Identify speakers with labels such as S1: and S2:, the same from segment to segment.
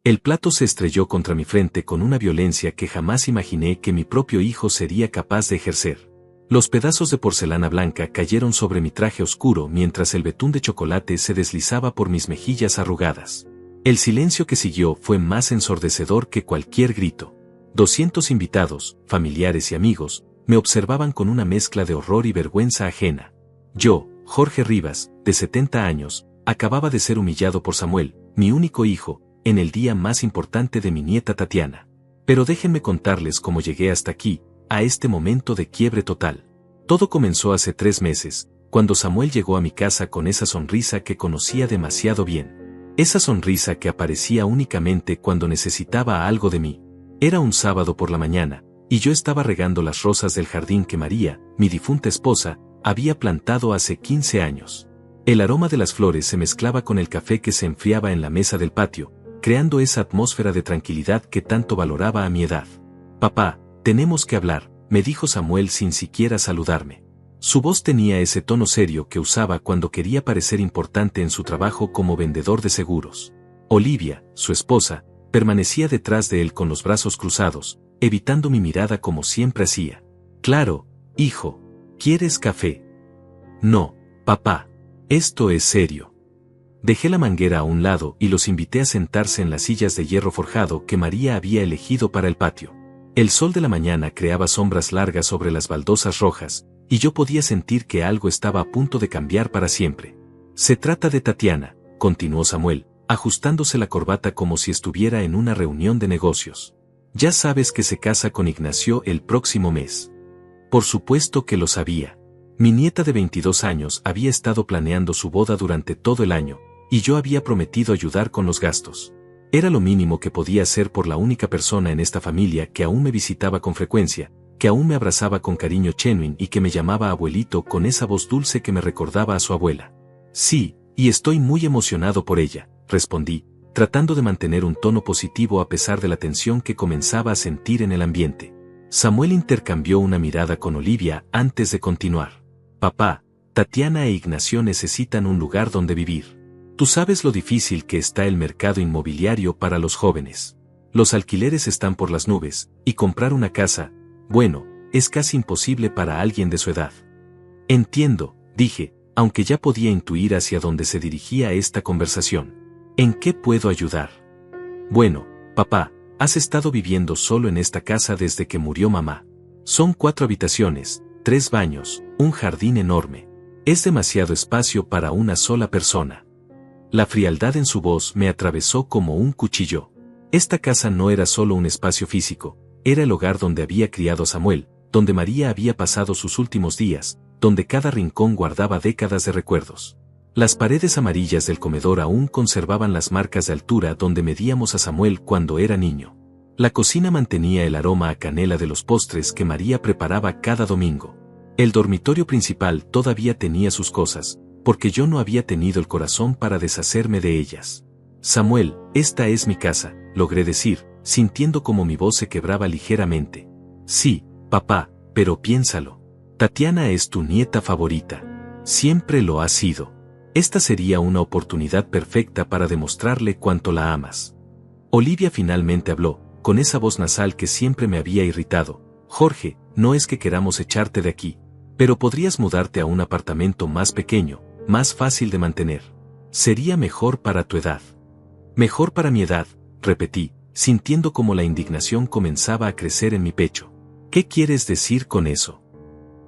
S1: El plato se estrelló contra mi frente con una violencia que jamás imaginé que mi propio hijo sería capaz de ejercer. Los pedazos de porcelana blanca cayeron sobre mi traje oscuro mientras el betún de chocolate se deslizaba por mis mejillas arrugadas. El silencio que siguió fue más ensordecedor que cualquier grito. 200 invitados, familiares y amigos, me observaban con una mezcla de horror y vergüenza ajena. Yo, Jorge Rivas, de 70 años, acababa de ser humillado por Samuel, mi único hijo, en el día más importante de mi nieta Tatiana. Pero déjenme contarles cómo llegué hasta aquí, a este momento de quiebre total. Todo comenzó hace 3 meses, cuando Samuel llegó a mi casa con esa sonrisa que conocía demasiado bien. Esa sonrisa que aparecía únicamente cuando necesitaba algo de mí. Era un sábado por la mañana, y yo estaba regando las rosas del jardín que María, mi difunta esposa, había plantado hace 15 años. El aroma de las flores se mezclaba con el café que se enfriaba en la mesa del patio, creando esa atmósfera de tranquilidad que tanto valoraba a mi edad. «Papá, tenemos que hablar», me dijo Samuel sin siquiera saludarme. Su voz tenía ese tono serio que usaba cuando quería parecer importante en su trabajo como vendedor de seguros. Olivia, su esposa, permanecía detrás de él con los brazos cruzados, evitando mi mirada como siempre hacía. «Claro, hijo. ¿Quieres café?» «No, papá. Esto es serio». Dejé la manguera a un lado y los invité a sentarse en las sillas de hierro forjado que María había elegido para el patio. El sol de la mañana creaba sombras largas sobre las baldosas rojas, y yo podía sentir que algo estaba a punto de cambiar para siempre. «Se trata de Tatiana», continuó Samuel, ajustándose la corbata como si estuviera en una reunión de negocios. «Ya sabes que se casa con Ignacio el próximo mes». Por supuesto que lo sabía. Mi nieta de 22 años había estado planeando su boda durante todo el año, y yo había prometido ayudar con los gastos. Era lo mínimo que podía hacer por la única persona en esta familia que aún me visitaba con frecuencia, que aún me abrazaba con cariño genuino y que me llamaba abuelito con esa voz dulce que me recordaba a su abuela. «Sí, y estoy muy emocionado por ella», respondí, tratando de mantener un tono positivo a pesar de la tensión que comenzaba a sentir en el ambiente. Samuel intercambió una mirada con Olivia antes de continuar. «Papá, Tatiana e Ignacio necesitan un lugar donde vivir. Tú sabes lo difícil que está el mercado inmobiliario para los jóvenes. Los alquileres están por las nubes, y comprar una casa, bueno, es casi imposible para alguien de su edad». «Entiendo», dije, aunque ya podía intuir hacia dónde se dirigía esta conversación. «¿En qué puedo ayudar?» «Bueno, papá, has estado viviendo solo en esta casa desde que murió mamá. Son 4 habitaciones, 3 baños, un jardín enorme. Es demasiado espacio para una sola persona». La frialdad en su voz me atravesó como un cuchillo. Esta casa no era solo un espacio físico, era el hogar donde había criado a Samuel, donde María había pasado sus últimos días, donde cada rincón guardaba décadas de recuerdos. Las paredes amarillas del comedor aún conservaban las marcas de altura donde medíamos a Samuel cuando era niño. La cocina mantenía el aroma a canela de los postres que María preparaba cada domingo. El dormitorio principal todavía tenía sus cosas, porque yo no había tenido el corazón para deshacerme de ellas. «Samuel, esta es mi casa», logré decir, sintiendo como mi voz se quebraba ligeramente. «Sí, papá, pero piénsalo. Tatiana es tu nieta favorita. Siempre lo ha sido. Esta sería una oportunidad perfecta para demostrarle cuánto la amas». Olivia finalmente habló, con esa voz nasal que siempre me había irritado. «Jorge, no es que queramos echarte de aquí, pero podrías mudarte a un apartamento más pequeño, más fácil de mantener. Sería mejor para tu edad». «Mejor para mi edad», repetí, sintiendo como la indignación comenzaba a crecer en mi pecho. «¿Qué quieres decir con eso?»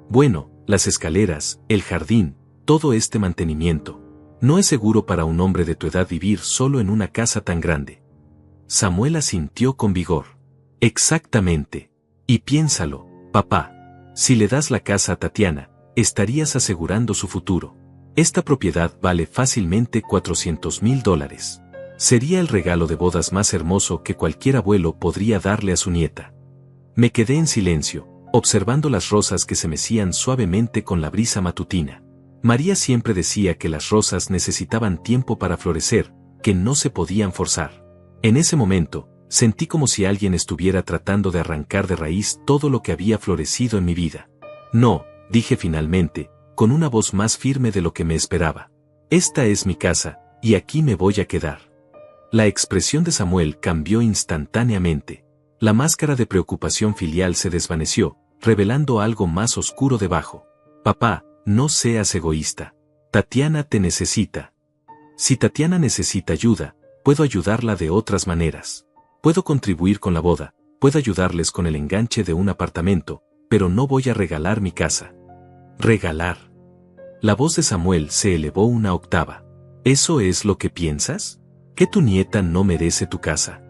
S1: «Bueno, las escaleras, el jardín, todo este mantenimiento. No es seguro para un hombre de tu edad vivir solo en una casa tan grande». Samuel asintió con vigor. «Exactamente. Y piénsalo, papá. Si le das la casa a Tatiana, estarías asegurando su futuro. Esta propiedad vale fácilmente $400,000. Sería el regalo de bodas más hermoso que cualquier abuelo podría darle a su nieta». Me quedé en silencio, observando las rosas que se mecían suavemente con la brisa matutina. María siempre decía que las rosas necesitaban tiempo para florecer, que no se podían forzar. En ese momento, sentí como si alguien estuviera tratando de arrancar de raíz todo lo que había florecido en mi vida. «No», dije finalmente, con una voz más firme de lo que me esperaba. «Esta es mi casa, y aquí me voy a quedar». La expresión de Samuel cambió instantáneamente. La máscara de preocupación filial se desvaneció, revelando algo más oscuro debajo. Papá, no seas egoísta. Tatiana te necesita. Si Tatiana necesita ayuda, puedo ayudarla de otras maneras. Puedo contribuir con la boda, puedo ayudarles con el enganche de un apartamento, pero no voy a regalar mi casa. ¿Regalar? La voz de Samuel se elevó una octava. ¿Eso es lo que piensas? ¿Que tu nieta no merece tu casa?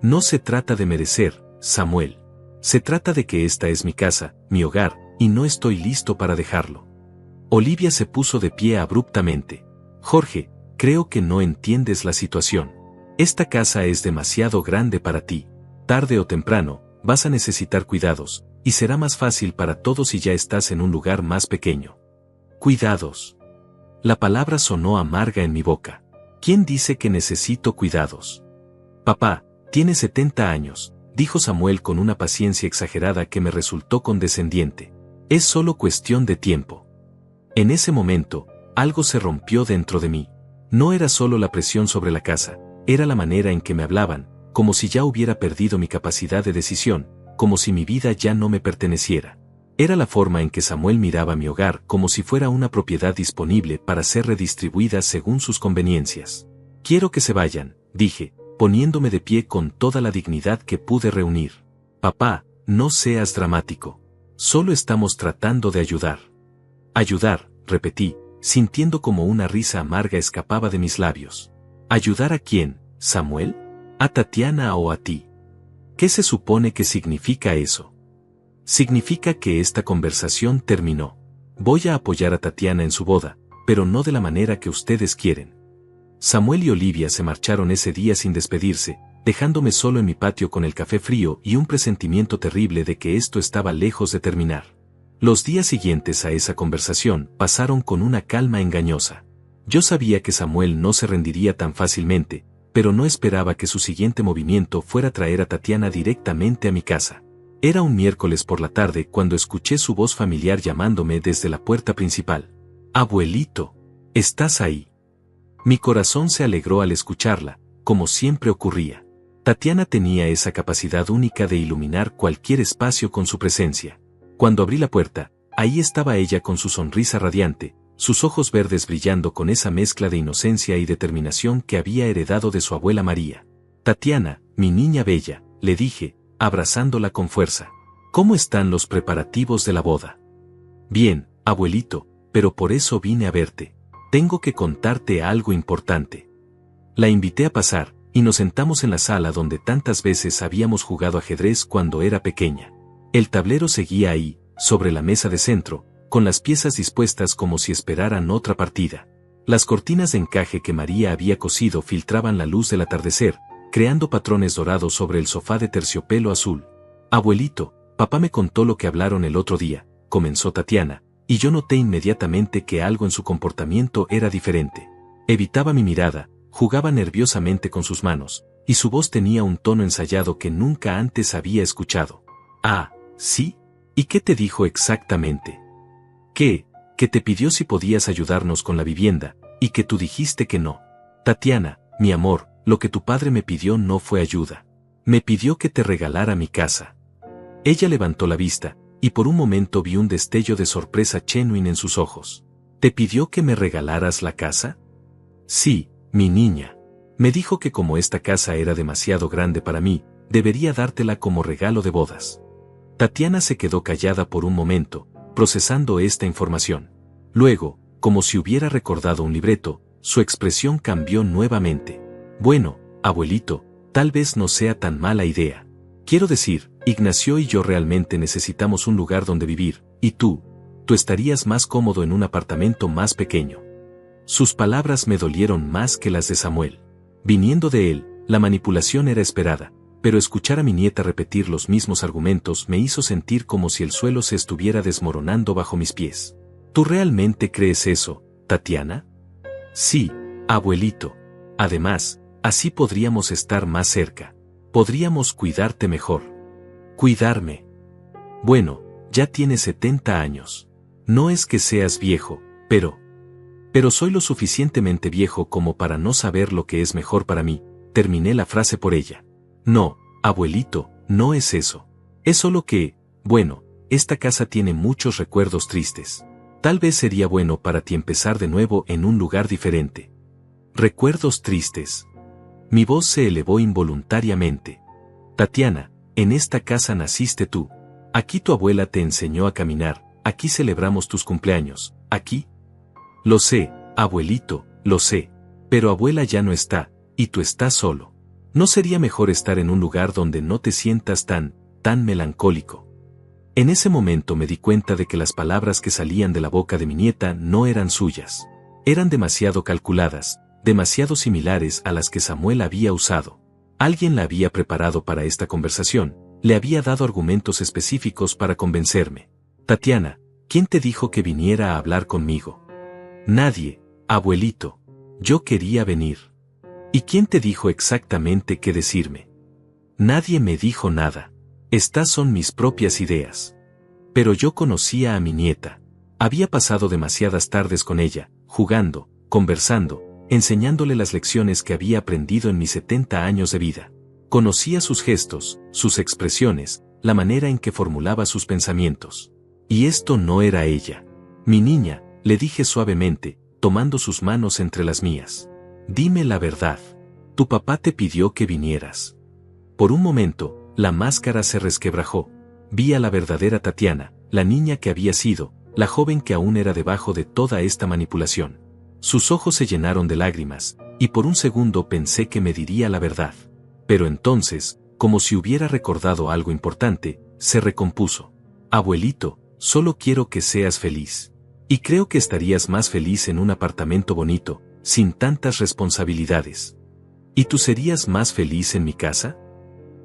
S1: No se trata de merecer, Samuel. Se trata de que esta es mi casa, mi hogar, y no estoy listo para dejarlo. Olivia se puso de pie abruptamente. Jorge, creo que no entiendes la situación. Esta casa es demasiado grande para ti. Tarde o temprano, vas a necesitar cuidados, y será más fácil para todos si ya estás en un lugar más pequeño. Cuidados. La palabra sonó amarga en mi boca. ¿Quién dice que necesito cuidados? Papá, tienes 70 años, dijo Samuel con una paciencia exagerada que me resultó condescendiente. Es solo cuestión de tiempo. En ese momento, algo se rompió dentro de mí. No era solo la presión sobre la casa, era la manera en que me hablaban, como si ya hubiera perdido mi capacidad de decisión, como si mi vida ya no me perteneciera. Era la forma en que Samuel miraba mi hogar como si fuera una propiedad disponible para ser redistribuida según sus conveniencias. Quiero que se vayan, dije, poniéndome de pie con toda la dignidad que pude reunir. Papá, no seas dramático. Solo estamos tratando de ayudar. Ayudar, repetí, sintiendo como una risa amarga escapaba de mis labios. ¿Ayudar a quién, Samuel? ¿A Tatiana o a ti? ¿Qué se supone que significa eso? Significa que esta conversación terminó. Voy a apoyar a Tatiana en su boda, pero no de la manera que ustedes quieren. Samuel y Olivia se marcharon ese día sin despedirse, dejándome solo en mi patio con el café frío y un presentimiento terrible de que esto estaba lejos de terminar. Los días siguientes a esa conversación pasaron con una calma engañosa. Yo sabía que Samuel no se rendiría tan fácilmente, pero no esperaba que su siguiente movimiento fuera traer a Tatiana directamente a mi casa. Era un miércoles por la tarde cuando escuché su voz familiar llamándome desde la puerta principal. Abuelito, ¿estás ahí? Mi corazón se alegró al escucharla, como siempre ocurría. Tatiana tenía esa capacidad única de iluminar cualquier espacio con su presencia. Cuando abrí la puerta, ahí estaba ella con su sonrisa radiante, sus ojos verdes brillando con esa mezcla de inocencia y determinación que había heredado de su abuela María. Tatiana, mi niña bella, le dije, abrazándola con fuerza. ¿Cómo están los preparativos de la boda? Bien, abuelito, pero por eso vine a verte. Tengo que contarte algo importante. La invité a pasar, y nos sentamos en la sala donde tantas veces habíamos jugado ajedrez cuando era pequeña. El tablero seguía ahí, sobre la mesa de centro, con las piezas dispuestas como si esperaran otra partida. Las cortinas de encaje que María había cosido filtraban la luz del atardecer, creando patrones dorados sobre el sofá de terciopelo azul. Abuelito, papá me contó lo que hablaron el otro día, comenzó Tatiana, y yo noté inmediatamente que algo en su comportamiento era diferente. Evitaba mi mirada, jugaba nerviosamente con sus manos, y su voz tenía un tono ensayado que nunca antes había escuchado. Ah, ¿sí? ¿Y qué te dijo exactamente? ¿Qué? Que te pidió si podías ayudarnos con la vivienda, y que tú dijiste que no. Tatiana, mi amor, lo que tu padre me pidió no fue ayuda. Me pidió que te regalara mi casa. Ella levantó la vista, y por un momento vi un destello de sorpresa genuina en sus ojos. ¿Te pidió que me regalaras la casa? Sí, mi niña. Me dijo que como esta casa era demasiado grande para mí, debería dártela como regalo de bodas. Tatiana se quedó callada por un momento, procesando esta información. Luego, como si hubiera recordado un libreto, su expresión cambió nuevamente. Bueno, abuelito, tal vez no sea tan mala idea. Quiero decir, Ignacio y yo realmente necesitamos un lugar donde vivir, y tú estarías más cómodo en un apartamento más pequeño. Sus palabras me dolieron más que las de Samuel. Viniendo de él, la manipulación era esperada, pero escuchar a mi nieta repetir los mismos argumentos me hizo sentir como si el suelo se estuviera desmoronando bajo mis pies. ¿Tú realmente crees eso, Tatiana? Sí, abuelito. Además, así podríamos estar más cerca. Podríamos cuidarte mejor. ¿Cuidarme? Bueno, ya tienes 70 años. No es que seas viejo, pero soy lo suficientemente viejo como para no saber lo que es mejor para mí. terminé la frase por ella. No, abuelito, no es eso. Es solo que, bueno, esta casa tiene muchos recuerdos tristes. Tal vez sería bueno para ti empezar de nuevo en un lugar diferente. Recuerdos tristes. Mi voz se elevó involuntariamente. Tatiana, en esta casa naciste tú. Aquí tu abuela te enseñó a caminar, aquí celebramos tus cumpleaños, aquí. Lo sé, abuelito, lo sé. Pero abuela ya no está, y tú estás solo. ¿No sería mejor estar en un lugar donde no te sientas tan melancólico? En ese momento me di cuenta de que las palabras que salían de la boca de mi nieta no eran suyas. Eran demasiado calculadas, demasiado similares a las que Samuel había usado. Alguien la había preparado para esta conversación, le había dado argumentos específicos para convencerme. Tatiana, ¿quién te dijo que viniera a hablar conmigo? Nadie, abuelito. Yo quería venir. ¿Y quién te dijo exactamente qué decirme? Nadie me dijo nada. Estas son mis propias ideas. Pero yo conocía a mi nieta. Había pasado demasiadas tardes con ella, jugando, conversando, enseñándole las lecciones que había aprendido en mis 70 años de vida. Conocía sus gestos, sus expresiones, la manera en que formulaba sus pensamientos. Y esto no era ella. Mi niña, le dije suavemente, tomando sus manos entre las mías. Dime la verdad. Tu papá te pidió que vinieras. Por un momento, la máscara se resquebrajó. Vi a la verdadera Tatiana, la niña que había sido, la joven que aún era debajo de toda esta manipulación. Sus ojos se llenaron de lágrimas, y por un segundo pensé que me diría la verdad. Pero entonces, como si hubiera recordado algo importante, se recompuso. Abuelito, solo quiero que seas feliz. Y creo que estarías más feliz en un apartamento bonito, sin tantas responsabilidades. ¿Y tú serías más feliz en mi casa?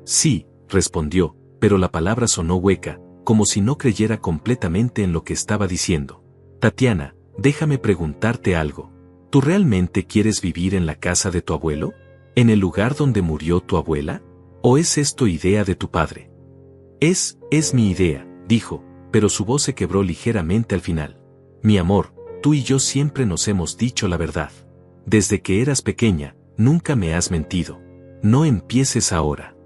S1: Sí, respondió, pero la palabra sonó hueca, como si no creyera completamente en lo que estaba diciendo. Tatiana, déjame preguntarte algo. ¿Tú realmente quieres vivir en la casa de tu abuelo? ¿En el lugar donde murió tu abuela? ¿O es esto idea de tu padre? Es mi idea, dijo, pero su voz se quebró ligeramente al final. Mi amor, tú y yo siempre nos hemos dicho la verdad. Desde que eras pequeña, nunca me has mentido. No empieces ahora.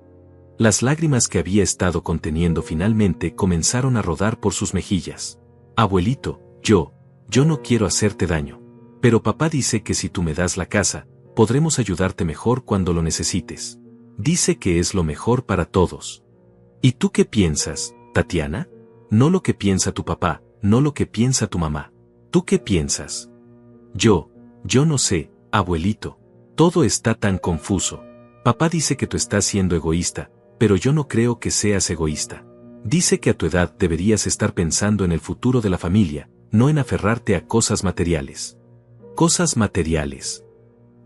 S1: Las lágrimas que había estado conteniendo finalmente comenzaron a rodar por sus mejillas. Abuelito, yo no quiero hacerte daño. Pero papá dice que si tú me das la casa, podremos ayudarte mejor cuando lo necesites. Dice que es lo mejor para todos. ¿Y tú qué piensas, Tatiana? No lo que piensa tu papá, no lo que piensa tu mamá. ¿Tú qué piensas? Yo no sé, abuelito. Todo está tan confuso. Papá dice que tú estás siendo egoísta, pero yo no creo que seas egoísta. Dice que a tu edad deberías estar pensando en el futuro de la familia, no en aferrarte a cosas materiales. Cosas materiales.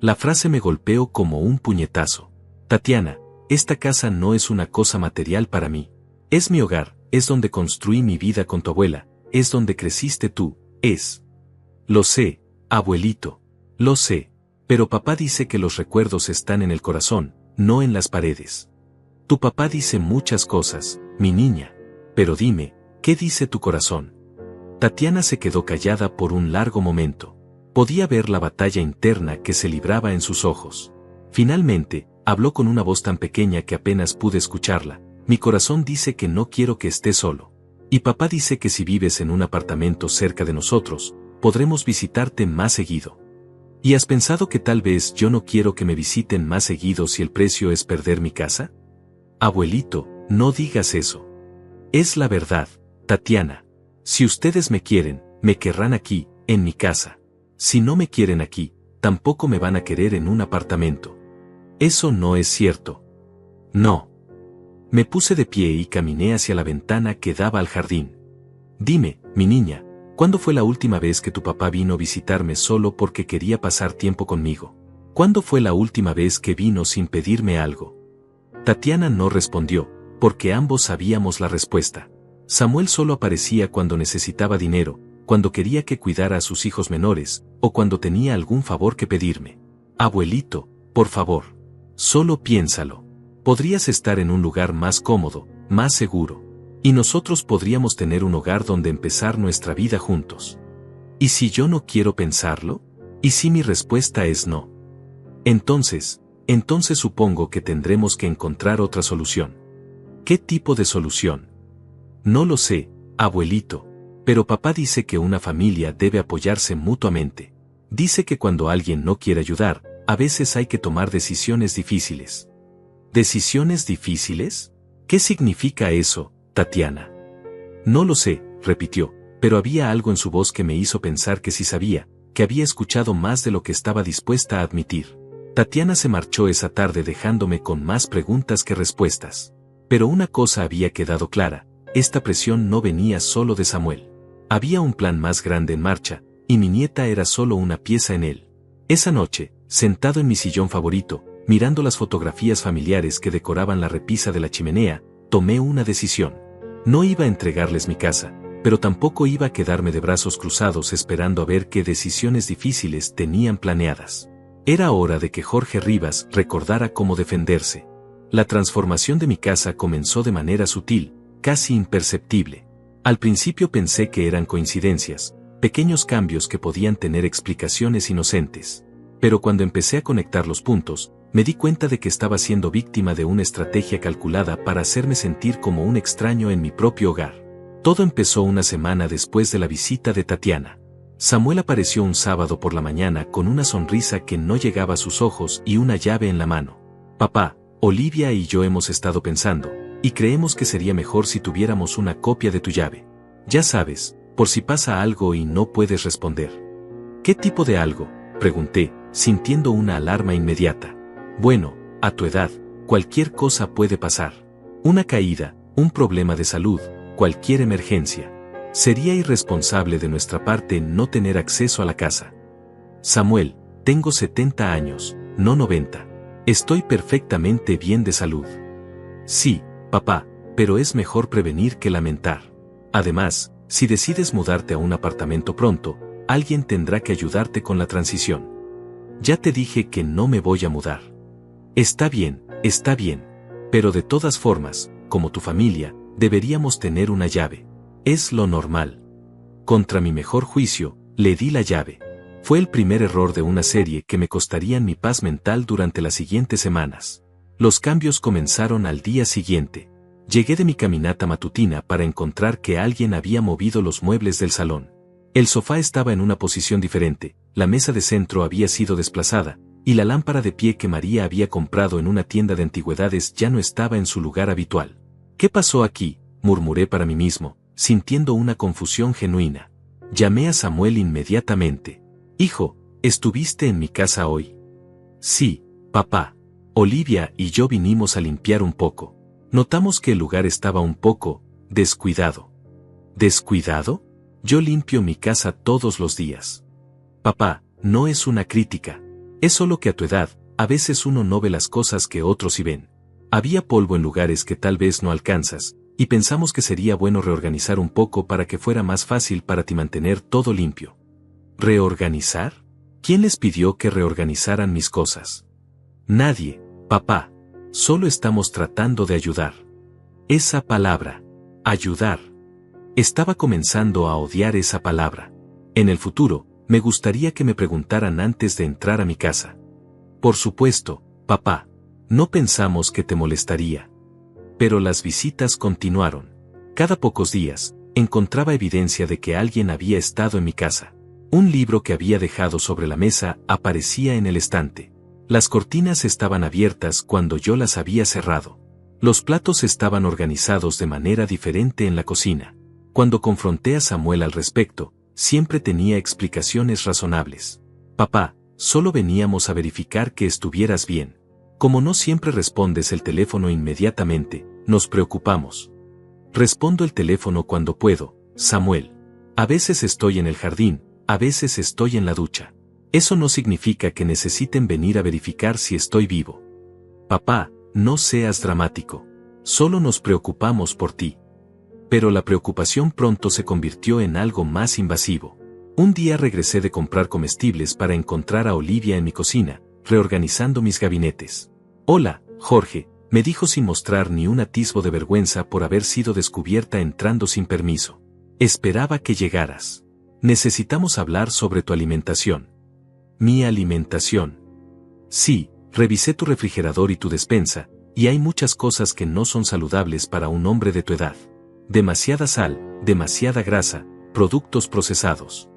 S1: La frase me golpeó como un puñetazo. Tatiana, esta casa no es una cosa material para mí. Es mi hogar, es donde construí mi vida con tu abuela, es donde creciste tú, es. Lo sé, abuelito, lo sé, pero papá dice que los recuerdos están en el corazón, no en las paredes. Tu papá dice muchas cosas, mi niña, pero dime, ¿qué dice tu corazón? Tatiana se quedó callada por un largo momento. Podía ver la batalla interna que se libraba en sus ojos. Finalmente, habló con una voz tan pequeña que apenas pude escucharla. Mi corazón dice que no quiero que estés solo. Y papá dice que si vives en un apartamento cerca de nosotros, podremos visitarte más seguido. ¿Y has pensado que tal vez yo no quiero que me visiten más seguido si el precio es perder mi casa? Abuelito, no digas eso. Es la verdad, Tatiana. Si ustedes me quieren, me querrán aquí, en mi casa. Si no me quieren aquí, tampoco me van a querer en un apartamento. Eso no es cierto. No. Me puse de pie y caminé hacia la ventana que daba al jardín. Dime, mi niña, ¿cuándo fue la última vez que tu papá vino a visitarme solo porque quería pasar tiempo conmigo? ¿Cuándo fue la última vez que vino sin pedirme algo? Tatiana no respondió, porque ambos sabíamos la respuesta. Samuel solo aparecía cuando necesitaba dinero, cuando quería que cuidara a sus hijos menores, o cuando tenía algún favor que pedirme. Abuelito, por favor. Solo piénsalo. Podrías estar en un lugar más cómodo, más seguro. Y nosotros podríamos tener un hogar donde empezar nuestra vida juntos. ¿Y si yo no quiero pensarlo? ¿Y si mi respuesta es no? Entonces, Entonces supongo que tendremos que encontrar otra solución. ¿Qué tipo de solución? No lo sé, abuelito, pero papá dice que una familia debe apoyarse mutuamente. Dice que cuando alguien no quiere ayudar, a veces hay que tomar decisiones difíciles. ¿Decisiones difíciles? ¿Qué significa eso, Tatiana? No lo sé, repitió, pero había algo en su voz que me hizo pensar que sí sabía, que había escuchado más de lo que estaba dispuesta a admitir. Tatiana se marchó esa tarde dejándome con más preguntas que respuestas. Pero una cosa había quedado clara, esta presión no venía solo de Samuel. Había un plan más grande en marcha, y mi nieta era solo una pieza en él. Esa noche, sentado en mi sillón favorito, mirando las fotografías familiares que decoraban la repisa de la chimenea, tomé una decisión. No iba a entregarles mi casa, pero tampoco iba a quedarme de brazos cruzados esperando a ver qué decisiones difíciles tenían planeadas. Era hora de que Jorge Rivas recordara cómo defenderse. La transformación de mi casa comenzó de manera sutil, casi imperceptible. Al principio pensé que eran coincidencias, pequeños cambios que podían tener explicaciones inocentes. Pero cuando empecé a conectar los puntos, me di cuenta de que estaba siendo víctima de una estrategia calculada para hacerme sentir como un extraño en mi propio hogar. Todo empezó una semana después de la visita de Tatiana. Samuel apareció un sábado por la mañana con una sonrisa que no llegaba a sus ojos y una llave en la mano. Papá, Olivia y yo hemos estado pensando, y creemos que sería mejor si tuviéramos una copia de tu llave. Ya sabes, por si pasa algo y no puedes responder. ¿Qué tipo de algo?, pregunté, sintiendo una alarma inmediata. Bueno, a tu edad, cualquier cosa puede pasar. Una caída, un problema de salud, cualquier emergencia. Sería irresponsable de nuestra parte no tener acceso a la casa. Samuel, tengo 70 años, no 90. Estoy perfectamente bien de salud. Sí, papá, pero es mejor prevenir que lamentar. Además, si decides mudarte a un apartamento pronto, alguien tendrá que ayudarte con la transición. Ya te dije que no me voy a mudar. Está bien, pero de todas formas, como tu familia, deberíamos tener una llave. Es lo normal. Contra mi mejor juicio, le di la llave. Fue el primer error de una serie que me costaría mi paz mental durante las siguientes semanas. Los cambios comenzaron al día siguiente. Llegué de mi caminata matutina para encontrar que alguien había movido los muebles del salón. El sofá estaba en una posición diferente, la mesa de centro había sido desplazada, y la lámpara de pie que María había comprado en una tienda de antigüedades ya no estaba en su lugar habitual. ¿Qué pasó aquí?, murmuré para mí mismo, sintiendo una confusión genuina. Llamé a Samuel inmediatamente. Hijo, ¿estuviste en mi casa hoy? Sí, papá. Olivia y yo vinimos a limpiar un poco. Notamos que el lugar estaba un poco descuidado. ¿Descuidado? Yo limpio mi casa todos los días. Papá, no es una crítica. Es solo que a tu edad, a veces uno no ve las cosas que otros sí ven. Había polvo en lugares que tal vez no alcanzas, y pensamos que sería bueno reorganizar un poco para que fuera más fácil para ti mantener todo limpio. ¿Reorganizar? ¿Quién les pidió que reorganizaran mis cosas? Nadie, papá. Solo estamos tratando de ayudar. Esa palabra, ayudar. Estaba comenzando a odiar esa palabra. En el futuro, me gustaría que me preguntaran antes de entrar a mi casa. Por supuesto, papá. No pensamos que te molestaría. Pero las visitas continuaron. Cada pocos días, encontraba evidencia de que alguien había estado en mi casa. Un libro que había dejado sobre la mesa aparecía en el estante. Las cortinas estaban abiertas cuando yo las había cerrado. Los platos estaban organizados de manera diferente en la cocina. Cuando confronté a Samuel al respecto, siempre tenía explicaciones razonables. Papá, solo veníamos a verificar que estuvieras bien. Como no siempre respondes el teléfono inmediatamente, nos preocupamos. Respondo el teléfono cuando puedo, Samuel. A veces estoy en el jardín, a veces estoy en la ducha. Eso no significa que necesiten venir a verificar si estoy vivo. Papá, no seas dramático. Solo nos preocupamos por ti. Pero la preocupación pronto se convirtió en algo más invasivo. Un día regresé de comprar comestibles para encontrar a Olivia en mi cocina, reorganizando mis gabinetes. Hola, Jorge, me dijo sin mostrar ni un atisbo de vergüenza por haber sido descubierta entrando sin permiso. Esperaba que llegaras. Necesitamos hablar sobre tu alimentación. ¿Mi alimentación? Sí, Revisé tu refrigerador y tu despensa, y hay muchas cosas que no son saludables para un hombre de tu edad. Demasiada sal, demasiada grasa, productos procesados.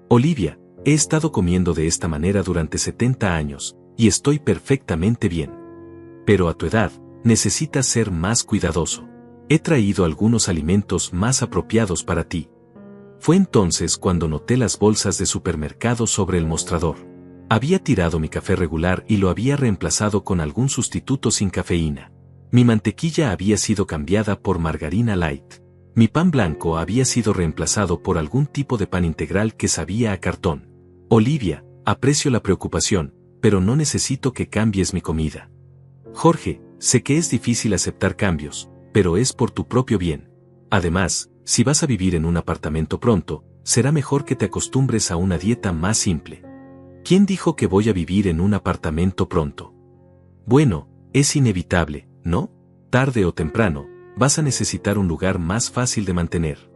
S1: Olivia, he estado comiendo de esta manera durante 70 años, y estoy perfectamente bien. Pero a tu edad, necesitas ser más cuidadoso. He traído algunos alimentos más apropiados para ti. Fue entonces cuando noté las bolsas de supermercado sobre el mostrador. Había tirado mi café regular y lo había reemplazado con algún sustituto sin cafeína. Mi mantequilla había sido cambiada por margarina light. Mi pan blanco había sido reemplazado por algún tipo de pan integral que sabía a cartón. Olivia, aprecio la preocupación, pero no necesito que cambies mi comida. Jorge, sé que es difícil aceptar cambios, pero es por tu propio bien. Además, si vas a vivir en un apartamento pronto, será mejor que te acostumbres a una dieta más simple. ¿Quién dijo que voy a vivir en un apartamento pronto? Bueno, es inevitable, ¿no? Tarde o temprano, vas a necesitar un lugar más fácil de mantener.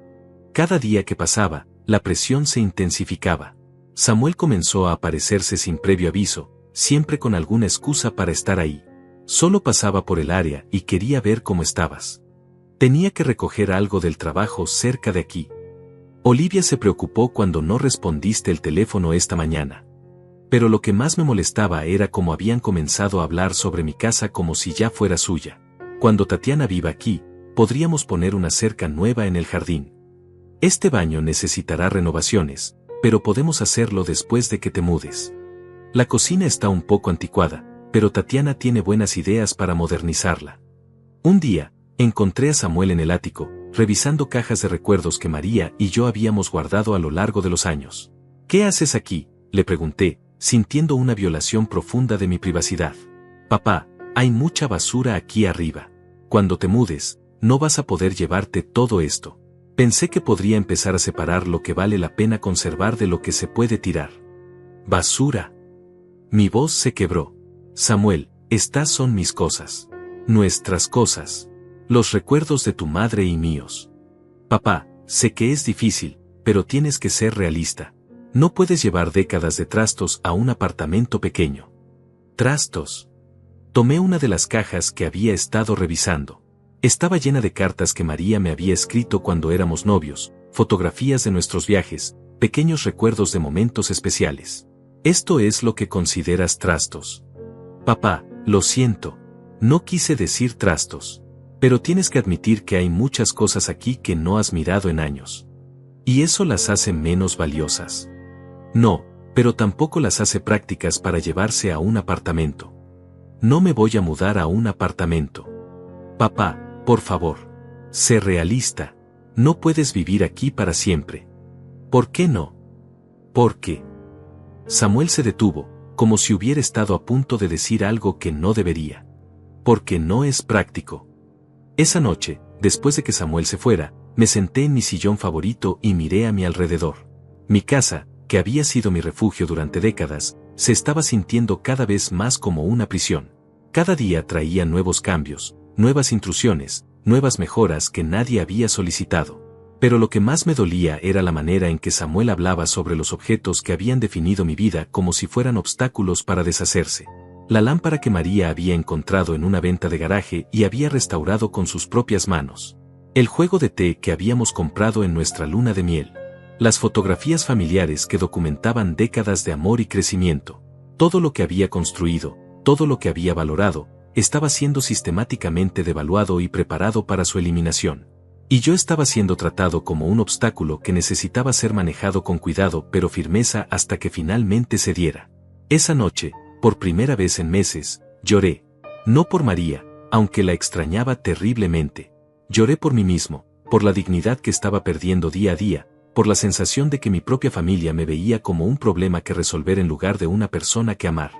S1: Cada día que pasaba, la presión se intensificaba. Samuel comenzó a aparecerse sin previo aviso, siempre con alguna excusa para estar ahí. Solo pasaba por el área y quería ver cómo estabas. Tenía que recoger algo del trabajo cerca de aquí. Olivia se preocupó cuando no respondiste el teléfono esta mañana. Pero lo que más me molestaba era cómo habían comenzado a hablar sobre mi casa como si ya fuera suya. Cuando Tatiana viva aquí, podríamos poner una cerca nueva en el jardín. Este baño necesitará renovaciones, pero podemos hacerlo después de que te mudes. La cocina está un poco anticuada, pero Tatiana tiene buenas ideas para modernizarla. Un día, encontré a Samuel en el ático, revisando cajas de recuerdos que María y yo habíamos guardado a lo largo de los años. ¿Qué haces aquí?, le pregunté, sintiendo una violación profunda de mi privacidad. Papá, hay mucha basura aquí arriba. Cuando te mudes, no vas a poder llevarte todo esto. Pensé que podría empezar a separar lo que vale la pena conservar de lo que se puede tirar. Basura. Mi voz se quebró. Samuel, estas son mis cosas. Nuestras cosas. Los recuerdos de tu madre y míos. Papá, sé que es difícil, pero tienes que ser realista. No puedes llevar décadas de trastos a un apartamento pequeño. Trastos. Tomé una de las cajas que había estado revisando. Estaba llena de cartas que María me había escrito cuando éramos novios, fotografías de nuestros viajes, pequeños recuerdos de momentos especiales. ¿Esto es lo que consideras trastos? Papá, lo siento. No quise decir trastos. Pero tienes que admitir que hay muchas cosas aquí que no has mirado en años. Y eso las hace menos valiosas. No, pero tampoco las hace prácticas para llevarse a un apartamento. No me voy a mudar a un apartamento. Papá, por favor. Sé realista. No puedes vivir aquí para siempre. ¿Por qué no? ¿Por qué? Samuel se detuvo, como si hubiera estado a punto de decir algo que no debería. Porque no es práctico. Esa noche, después de que Samuel se fuera, me senté en mi sillón favorito y miré a mi alrededor. Mi casa, que había sido mi refugio durante décadas, se estaba sintiendo cada vez más como una prisión. Cada día traía nuevos cambios, nuevas intrusiones, nuevas mejoras que nadie había solicitado. Pero lo que más me dolía era la manera en que Samuel hablaba sobre los objetos que habían definido mi vida como si fueran obstáculos para deshacerse. La lámpara que María había encontrado en una venta de garaje y había restaurado con sus propias manos. El juego de té que habíamos comprado en nuestra luna de miel. Las fotografías familiares que documentaban décadas de amor y crecimiento. Todo lo que había construido, todo lo que había valorado, estaba siendo sistemáticamente devaluado y preparado para su eliminación. Y yo estaba siendo tratado como un obstáculo que necesitaba ser manejado con cuidado pero firmeza hasta que finalmente cediera. Esa noche, por primera vez en meses, lloré. No por María, aunque la extrañaba terriblemente. Lloré por mí mismo, por la dignidad que estaba perdiendo día a día, por la sensación de que mi propia familia me veía como un problema que resolver en lugar de una persona que amar.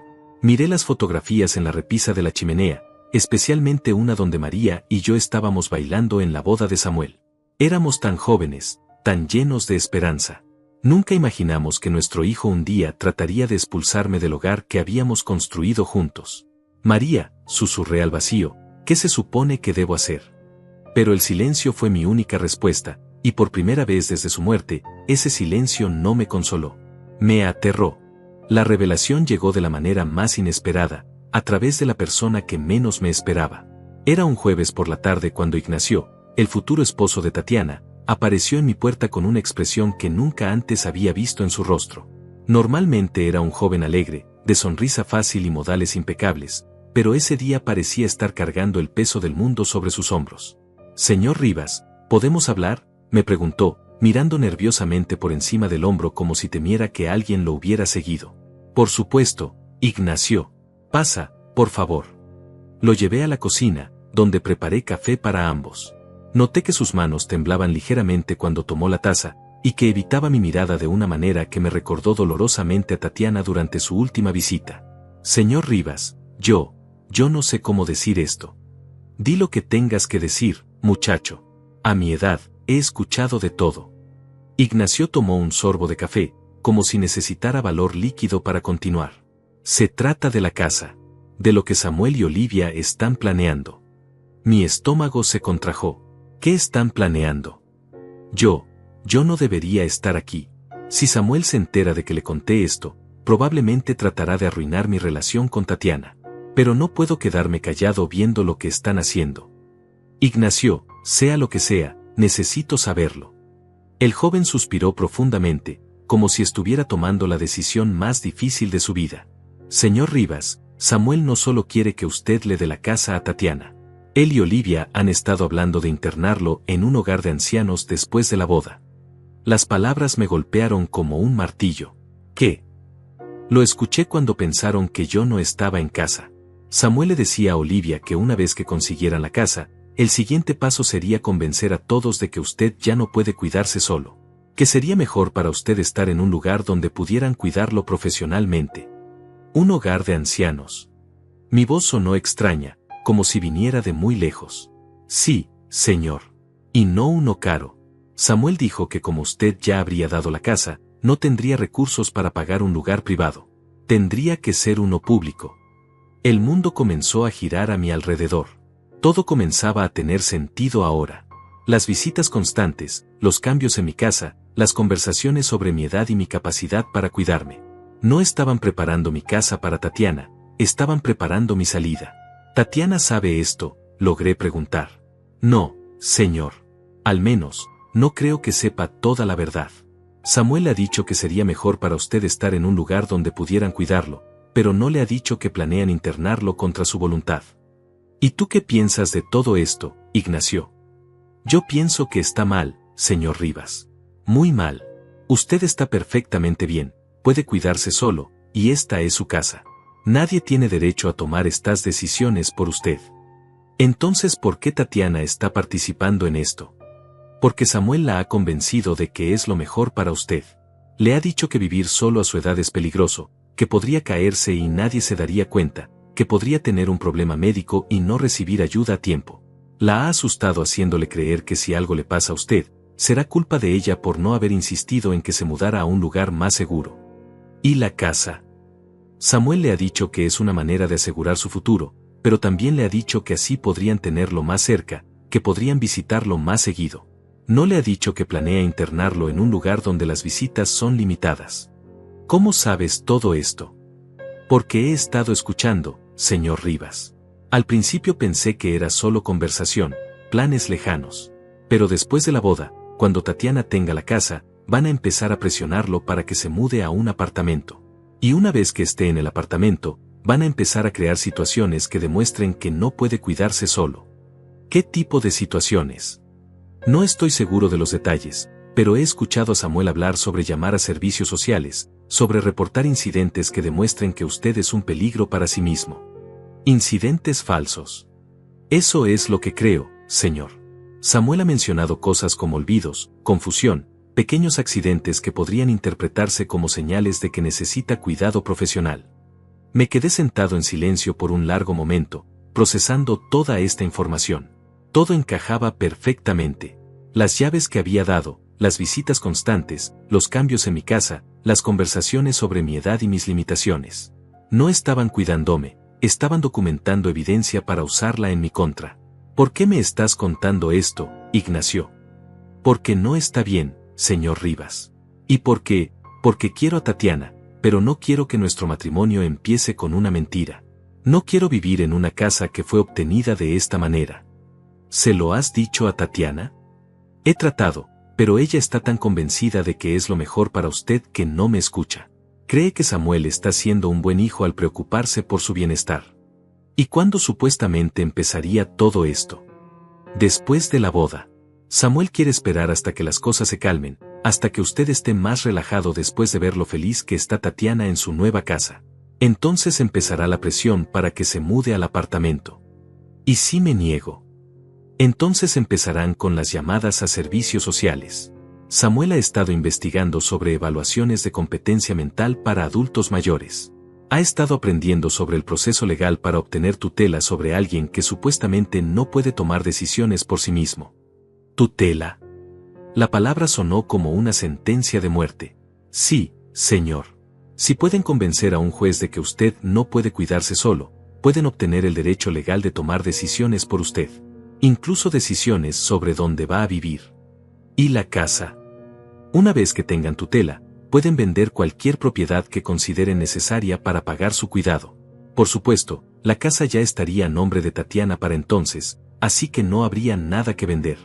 S1: Miré las fotografías en la repisa de la chimenea, especialmente una donde María y yo estábamos bailando en la boda de Samuel. Éramos tan jóvenes, tan llenos de esperanza. Nunca imaginamos que nuestro hijo un día trataría de expulsarme del hogar que habíamos construido juntos. María, susurré al vacío, ¿qué se supone que debo hacer? Pero el silencio fue mi única respuesta, y por primera vez desde su muerte, ese silencio no me consoló. Me aterró. La revelación llegó de la manera más inesperada, a través de la persona que menos me esperaba. Era un jueves por la tarde cuando Ignacio, el futuro esposo de Tatiana, apareció en mi puerta con una expresión que nunca antes había visto en su rostro. Normalmente era un joven alegre, de sonrisa fácil y modales impecables, pero ese día parecía estar cargando el peso del mundo sobre sus hombros. «Señor Rivas, ¿podemos hablar?», me preguntó, mirando nerviosamente por encima del hombro como si temiera que alguien lo hubiera seguido. «Por supuesto, Ignacio. Pasa, por favor». Lo llevé a la cocina, donde preparé café para ambos. Noté que sus manos temblaban ligeramente cuando tomó la taza, y que evitaba mi mirada de una manera que me recordó dolorosamente a Tatiana durante su última visita. «Señor Rivas, yo no sé cómo decir esto». «Di lo que tengas que decir, muchacho. A mi edad, he escuchado de todo». Ignacio tomó un sorbo de café, como si necesitara valor líquido para continuar. «Se trata de la casa. De lo que Samuel y Olivia están planeando». Mi estómago se contrajo. «¿Qué están planeando?» Yo no debería estar aquí. Si Samuel se entera de que le conté esto, probablemente tratará de arruinar mi relación con Tatiana. Pero no puedo quedarme callado viendo lo que están haciendo. «Ignacio, sea lo que sea, necesito saberlo». El joven suspiró profundamente, como si estuviera tomando la decisión más difícil de su vida. «Señor Rivas, Samuel no solo quiere que usted le dé la casa a Tatiana. Él y Olivia han estado hablando de internarlo en un hogar de ancianos después de la boda». Las palabras me golpearon como un martillo. «¿Qué?». Lo escuché cuando pensaron que yo no estaba en casa. Samuel le decía a Olivia que una vez que consiguieran la casa, el siguiente paso sería convencer a todos de que usted ya no puede cuidarse solo. Que sería mejor para usted estar en un lugar donde pudieran cuidarlo profesionalmente. Un hogar de ancianos. Mi voz sonó extraña, como si viniera de muy lejos. «Sí, señor. Y no uno caro. Samuel dijo que como usted ya habría dado la casa, no tendría recursos para pagar un lugar privado. Tendría que ser uno público». El mundo comenzó a girar a mi alrededor. Todo comenzaba a tener sentido ahora. Las visitas constantes, los cambios en mi casa, las conversaciones sobre mi edad y mi capacidad para cuidarme. No estaban preparando mi casa para Tatiana, estaban preparando mi salida. «¿Tatiana sabe esto?», logré preguntar. «No, señor. Al menos, no creo que sepa toda la verdad. Samuel ha dicho que sería mejor para usted estar en un lugar donde pudieran cuidarlo, pero no le ha dicho que planean internarlo contra su voluntad». «¿Y tú qué piensas de todo esto, Ignacio?». «Yo pienso que está mal, señor Rivas. Muy mal. Usted está perfectamente bien, puede cuidarse solo, y esta es su casa. Nadie tiene derecho a tomar estas decisiones por usted». «Entonces, ¿por qué Tatiana está participando en esto?». «Porque Samuel la ha convencido de que es lo mejor para usted. Le ha dicho que vivir solo a su edad es peligroso, que podría caerse y nadie se daría cuenta, que podría tener un problema médico y no recibir ayuda a tiempo. La ha asustado haciéndole creer que si algo le pasa a usted, será culpa de ella por no haber insistido en que se mudara a un lugar más seguro». «¿Y la casa?». «Samuel le ha dicho que es una manera de asegurar su futuro, pero también le ha dicho que así podrían tenerlo más cerca, que podrían visitarlo más seguido. No le ha dicho que planea internarlo en un lugar donde las visitas son limitadas». «¿Cómo sabes todo esto?». «Porque he estado escuchando, señor Rivas. Al principio pensé que era solo conversación, planes lejanos. Pero después de la boda, cuando Tatiana tenga la casa, van a empezar a presionarlo para que se mude a un apartamento. Y una vez que esté en el apartamento, van a empezar a crear situaciones que demuestren que no puede cuidarse solo». «¿Qué tipo de situaciones?». «No estoy seguro de los detalles, pero he escuchado a Samuel hablar sobre llamar a servicios sociales, sobre reportar incidentes que demuestren que usted es un peligro para sí mismo». «Incidentes falsos». «Eso es lo que creo, señor. Samuel ha mencionado cosas como olvidos, confusión, pequeños accidentes que podrían interpretarse como señales de que necesita cuidado profesional». Me quedé sentado en silencio por un largo momento, procesando toda esta información. Todo encajaba perfectamente. Las llaves que había dado, las visitas constantes, los cambios en mi casa, las conversaciones sobre mi edad y mis limitaciones. No estaban cuidándome, estaban documentando evidencia para usarla en mi contra. «¿Por qué me estás contando esto, Ignacio?». «Porque no está bien, señor Rivas. Y porque quiero a Tatiana, pero no quiero que nuestro matrimonio empiece con una mentira. No quiero vivir en una casa que fue obtenida de esta manera. ¿Se lo has dicho a Tatiana? He tratado, pero ella está tan convencida de que es lo mejor para usted que no me escucha. Cree que Samuel está siendo un buen hijo al preocuparse por su bienestar. ¿Y cuándo supuestamente empezaría todo esto? Después de la boda. Samuel quiere esperar hasta que las cosas se calmen, hasta que usted esté más relajado después de ver lo feliz que está Tatiana en su nueva casa. Entonces empezará la presión para que se mude al apartamento. ¿Y si me niego? Entonces empezarán con las llamadas a servicios sociales. Samuel ha estado investigando sobre evaluaciones de competencia mental para adultos mayores. Ha estado aprendiendo sobre el proceso legal para obtener tutela sobre alguien que supuestamente no puede tomar decisiones por sí mismo. ¿Tutela? La palabra sonó como una sentencia de muerte. Sí, señor. Si pueden convencer a un juez de que usted no puede cuidarse solo, pueden obtener el derecho legal de tomar decisiones por usted. Incluso decisiones sobre dónde va a vivir. ¿Y la casa? Una vez que tengan tutela, pueden vender cualquier propiedad que consideren necesaria para pagar su cuidado. Por supuesto, la casa ya estaría a nombre de Tatiana para entonces, así que no habría nada que vender.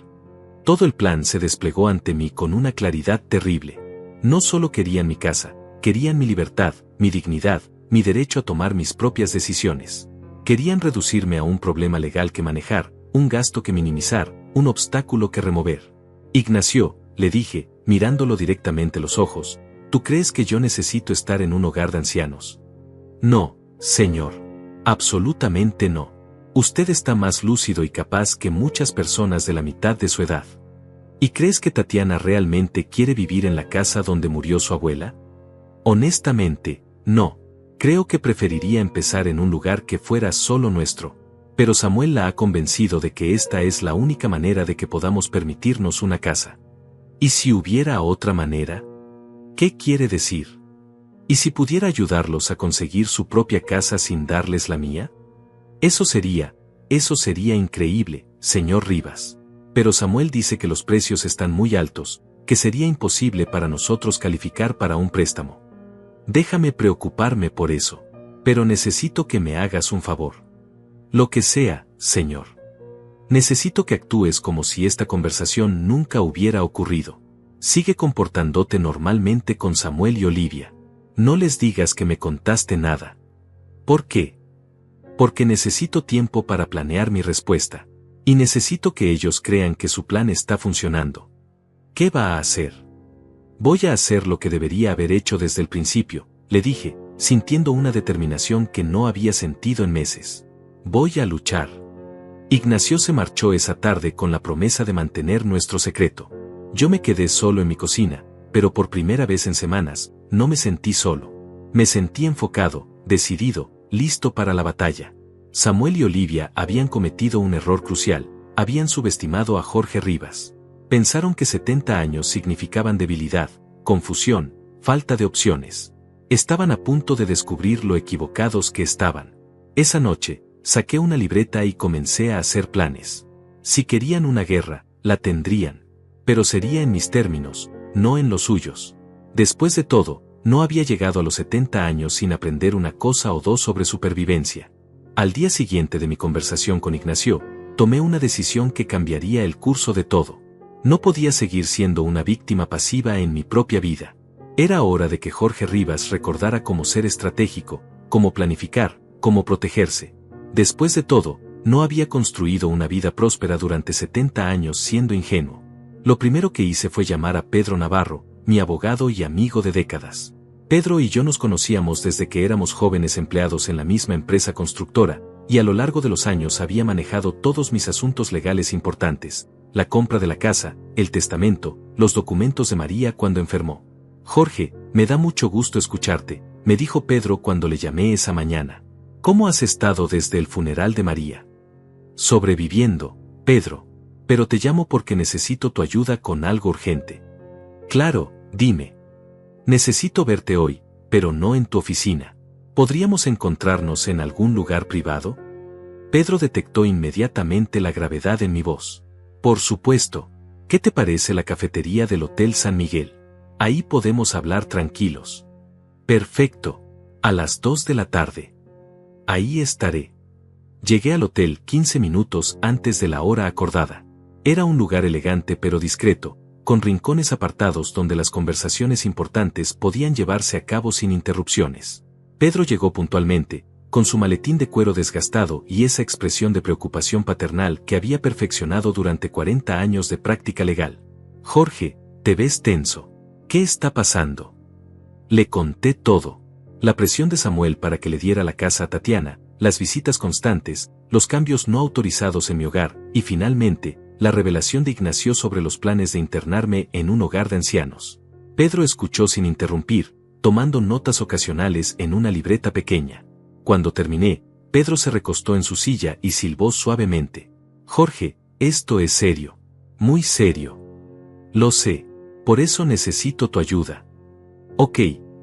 S1: Todo el plan se desplegó ante mí con una claridad terrible. No solo querían mi casa, querían mi libertad, mi dignidad, mi derecho a tomar mis propias decisiones. Querían reducirme a un problema legal que manejar, un gasto que minimizar, un obstáculo que remover. Ignacio, le dije, mirándolo directamente a los ojos, ¿tú crees que yo necesito estar en un hogar de ancianos? No, señor. Absolutamente no. Usted está más lúcido y capaz que muchas personas de la mitad de su edad. ¿Y crees que Tatiana realmente quiere vivir en la casa donde murió su abuela? Honestamente, no. Creo que preferiría empezar en un lugar que fuera solo nuestro. Pero Samuel la ha convencido de que esta es la única manera de que podamos permitirnos una casa. ¿Y si hubiera otra manera? ¿Qué quiere decir? ¿Y si pudiera ayudarlos a conseguir su propia casa sin darles la mía? Eso sería increíble, señor Rivas. Pero Samuel dice que los precios están muy altos, que sería imposible para nosotros calificar para un préstamo. Déjame preocuparme por eso. Pero necesito que me hagas un favor. Lo que sea, señor. Necesito que actúes como si esta conversación nunca hubiera ocurrido. Sigue comportándote normalmente con Samuel y Olivia. No les digas que me contaste nada. ¿Por qué? Porque necesito tiempo para planear mi respuesta. Y necesito que ellos crean que su plan está funcionando. ¿Qué va a hacer? Voy a hacer lo que debería haber hecho desde el principio, le dije, sintiendo una determinación que no había sentido en meses. Voy a luchar. Ignacio se marchó esa tarde con la promesa de mantener nuestro secreto. Yo me quedé solo en mi cocina, pero por primera vez en semanas, no me sentí solo. Me sentí enfocado, decidido, listo para la batalla. Samuel y Olivia habían cometido un error crucial, habían subestimado a Jorge Rivas. Pensaron que 70 años significaban debilidad, confusión, falta de opciones. Estaban a punto de descubrir lo equivocados que estaban. Esa noche, saqué una libreta y comencé a hacer planes. Si querían una guerra, la tendrían. Pero sería en mis términos, no en los suyos. Después de todo, no había llegado a los 70 años sin aprender una cosa o dos sobre supervivencia. Al día siguiente de mi conversación con Ignacio, tomé una decisión que cambiaría el curso de todo. No podía seguir siendo una víctima pasiva en mi propia vida. Era hora de que Jorge Rivas recordara cómo ser estratégico, cómo planificar, cómo protegerse. Después de todo, no había construido una vida próspera durante 70 años siendo ingenuo. Lo primero que hice fue llamar a Pedro Navarro, mi abogado y amigo de décadas. Pedro y yo nos conocíamos desde que éramos jóvenes empleados en la misma empresa constructora, y a lo largo de los años había manejado todos mis asuntos legales importantes, la compra de la casa, el testamento, los documentos de María cuando enfermó. Jorge, me da mucho gusto escucharte, me dijo Pedro cuando le llamé esa mañana. ¿Cómo has estado desde el funeral de María? Sobreviviendo, Pedro. Pero te llamo porque necesito tu ayuda con algo urgente. Claro, dime. Necesito verte hoy, pero no en tu oficina. ¿Podríamos encontrarnos en algún lugar privado? Pedro detectó inmediatamente la gravedad en mi voz. Por supuesto. ¿Qué te parece la cafetería del Hotel San Miguel? Ahí podemos hablar tranquilos. Perfecto. A las 2 de la tarde. Ahí estaré. Llegué al hotel 15 minutos antes de la hora acordada. Era un lugar elegante pero discreto, con rincones apartados donde las conversaciones importantes podían llevarse a cabo sin interrupciones. Pedro llegó puntualmente, con su maletín de cuero desgastado y esa expresión de preocupación paternal que había perfeccionado durante 40 años de práctica legal. Jorge, te ves tenso. ¿Qué está pasando? Le conté todo. La presión de Samuel para que le diera la casa a Tatiana, las visitas constantes, los cambios no autorizados en mi hogar, y finalmente, la revelación de Ignacio sobre los planes de internarme en un hogar de ancianos. Pedro escuchó sin interrumpir, tomando notas ocasionales en una libreta pequeña. Cuando terminé, Pedro se recostó en su silla y silbó suavemente. Jorge, esto es serio. Muy serio. Lo sé. Por eso necesito tu ayuda. Ok,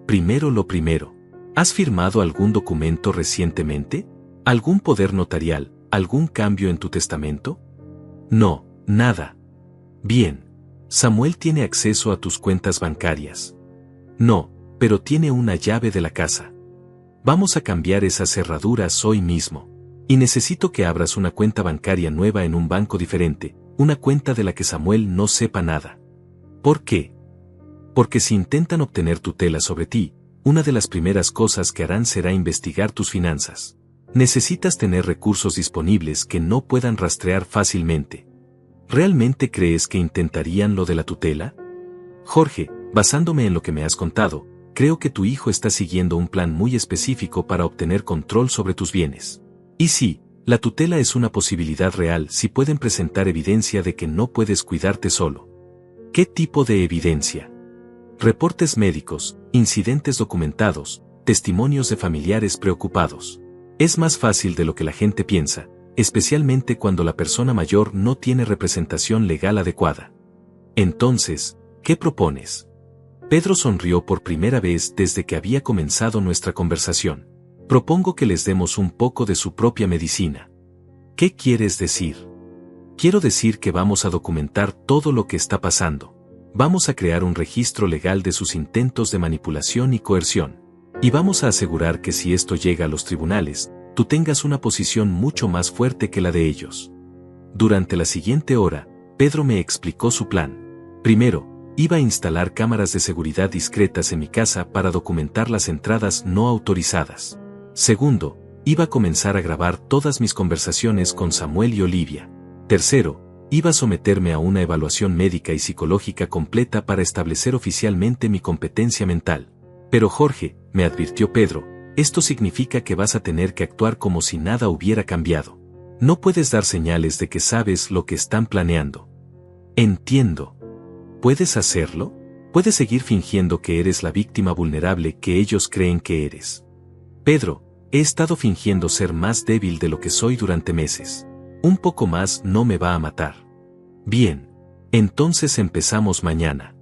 S1: primero lo primero. ¿Has firmado algún documento recientemente? ¿Algún poder notarial? ¿Algún cambio en tu testamento? No, nada. Bien. ¿Samuel tiene acceso a tus cuentas bancarias? No, pero tiene una llave de la casa. Vamos a cambiar esas cerraduras hoy mismo. Y necesito que abras una cuenta bancaria nueva en un banco diferente, una cuenta de la que Samuel no sepa nada. ¿Por qué? Porque si intentan obtener tutela sobre ti, una de las primeras cosas que harán será investigar tus finanzas. Necesitas tener recursos disponibles que no puedan rastrear fácilmente. ¿Realmente crees que intentarían lo de la tutela? Jorge, basándome en lo que me has contado, creo que tu hijo está siguiendo un plan muy específico para obtener control sobre tus bienes. Y sí, la tutela es una posibilidad real si pueden presentar evidencia de que no puedes cuidarte solo. ¿Qué tipo de evidencia? Reportes médicos, incidentes documentados, testimonios de familiares preocupados. Es más fácil de lo que la gente piensa, especialmente cuando la persona mayor no tiene representación legal adecuada. Entonces, ¿qué propones? Pedro sonrió por primera vez desde que había comenzado nuestra conversación. Propongo que les demos un poco de su propia medicina. ¿Qué quieres decir? Quiero decir que vamos a documentar todo lo que está pasando. Vamos a crear un registro legal de sus intentos de manipulación y coerción. Y vamos a asegurar que si esto llega a los tribunales, tú tengas una posición mucho más fuerte que la de ellos. Durante la siguiente hora, Pedro me explicó su plan. Primero, iba a instalar cámaras de seguridad discretas en mi casa para documentar las entradas no autorizadas. Segundo, iba a comenzar a grabar todas mis conversaciones con Samuel y Olivia. Tercero, iba a someterme a una evaluación médica y psicológica completa para establecer oficialmente mi competencia mental. Pero Jorge, me advirtió Pedro, esto significa que vas a tener que actuar como si nada hubiera cambiado. No puedes dar señales de que sabes lo que están planeando. Entiendo. ¿Puedes hacerlo? Puedes seguir fingiendo que eres la víctima vulnerable que ellos creen que eres. Pedro, he estado fingiendo ser más débil de lo que soy durante meses. Un poco más no me va a matar. Bien. Entonces empezamos mañana.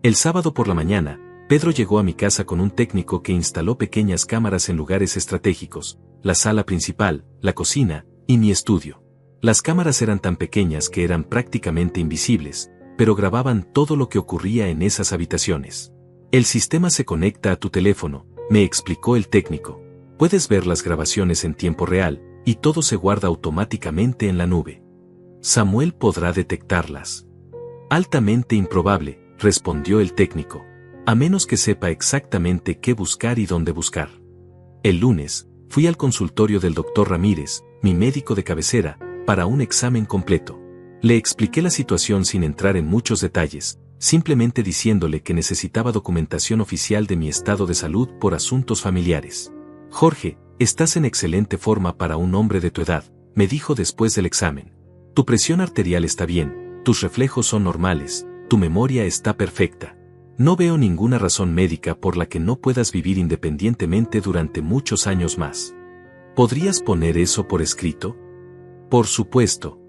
S1: El sábado por la mañana, Pedro llegó a mi casa con un técnico que instaló pequeñas cámaras en lugares estratégicos, la sala principal, la cocina, y mi estudio. Las cámaras eran tan pequeñas que eran prácticamente invisibles, pero grababan todo lo que ocurría en esas habitaciones. El sistema se conecta a tu teléfono, me explicó el técnico. Puedes ver las grabaciones en tiempo real, y todo se guarda automáticamente en la nube. Samuel podrá detectarlas. Altamente improbable, respondió el técnico. A menos que sepa exactamente qué buscar y dónde buscar. El lunes, fui al consultorio del Dr. Ramírez, mi médico de cabecera, para un examen completo. Le expliqué la situación sin entrar en muchos detalles, simplemente diciéndole que necesitaba documentación oficial de mi estado de salud por asuntos familiares. Jorge, estás en excelente forma para un hombre de tu edad, me dijo después del examen. Tu presión arterial está bien, tus reflejos son normales, tu memoria está perfecta. No veo ninguna razón médica por la que no puedas vivir independientemente durante muchos años más. ¿Podrías poner eso por escrito? Por supuesto.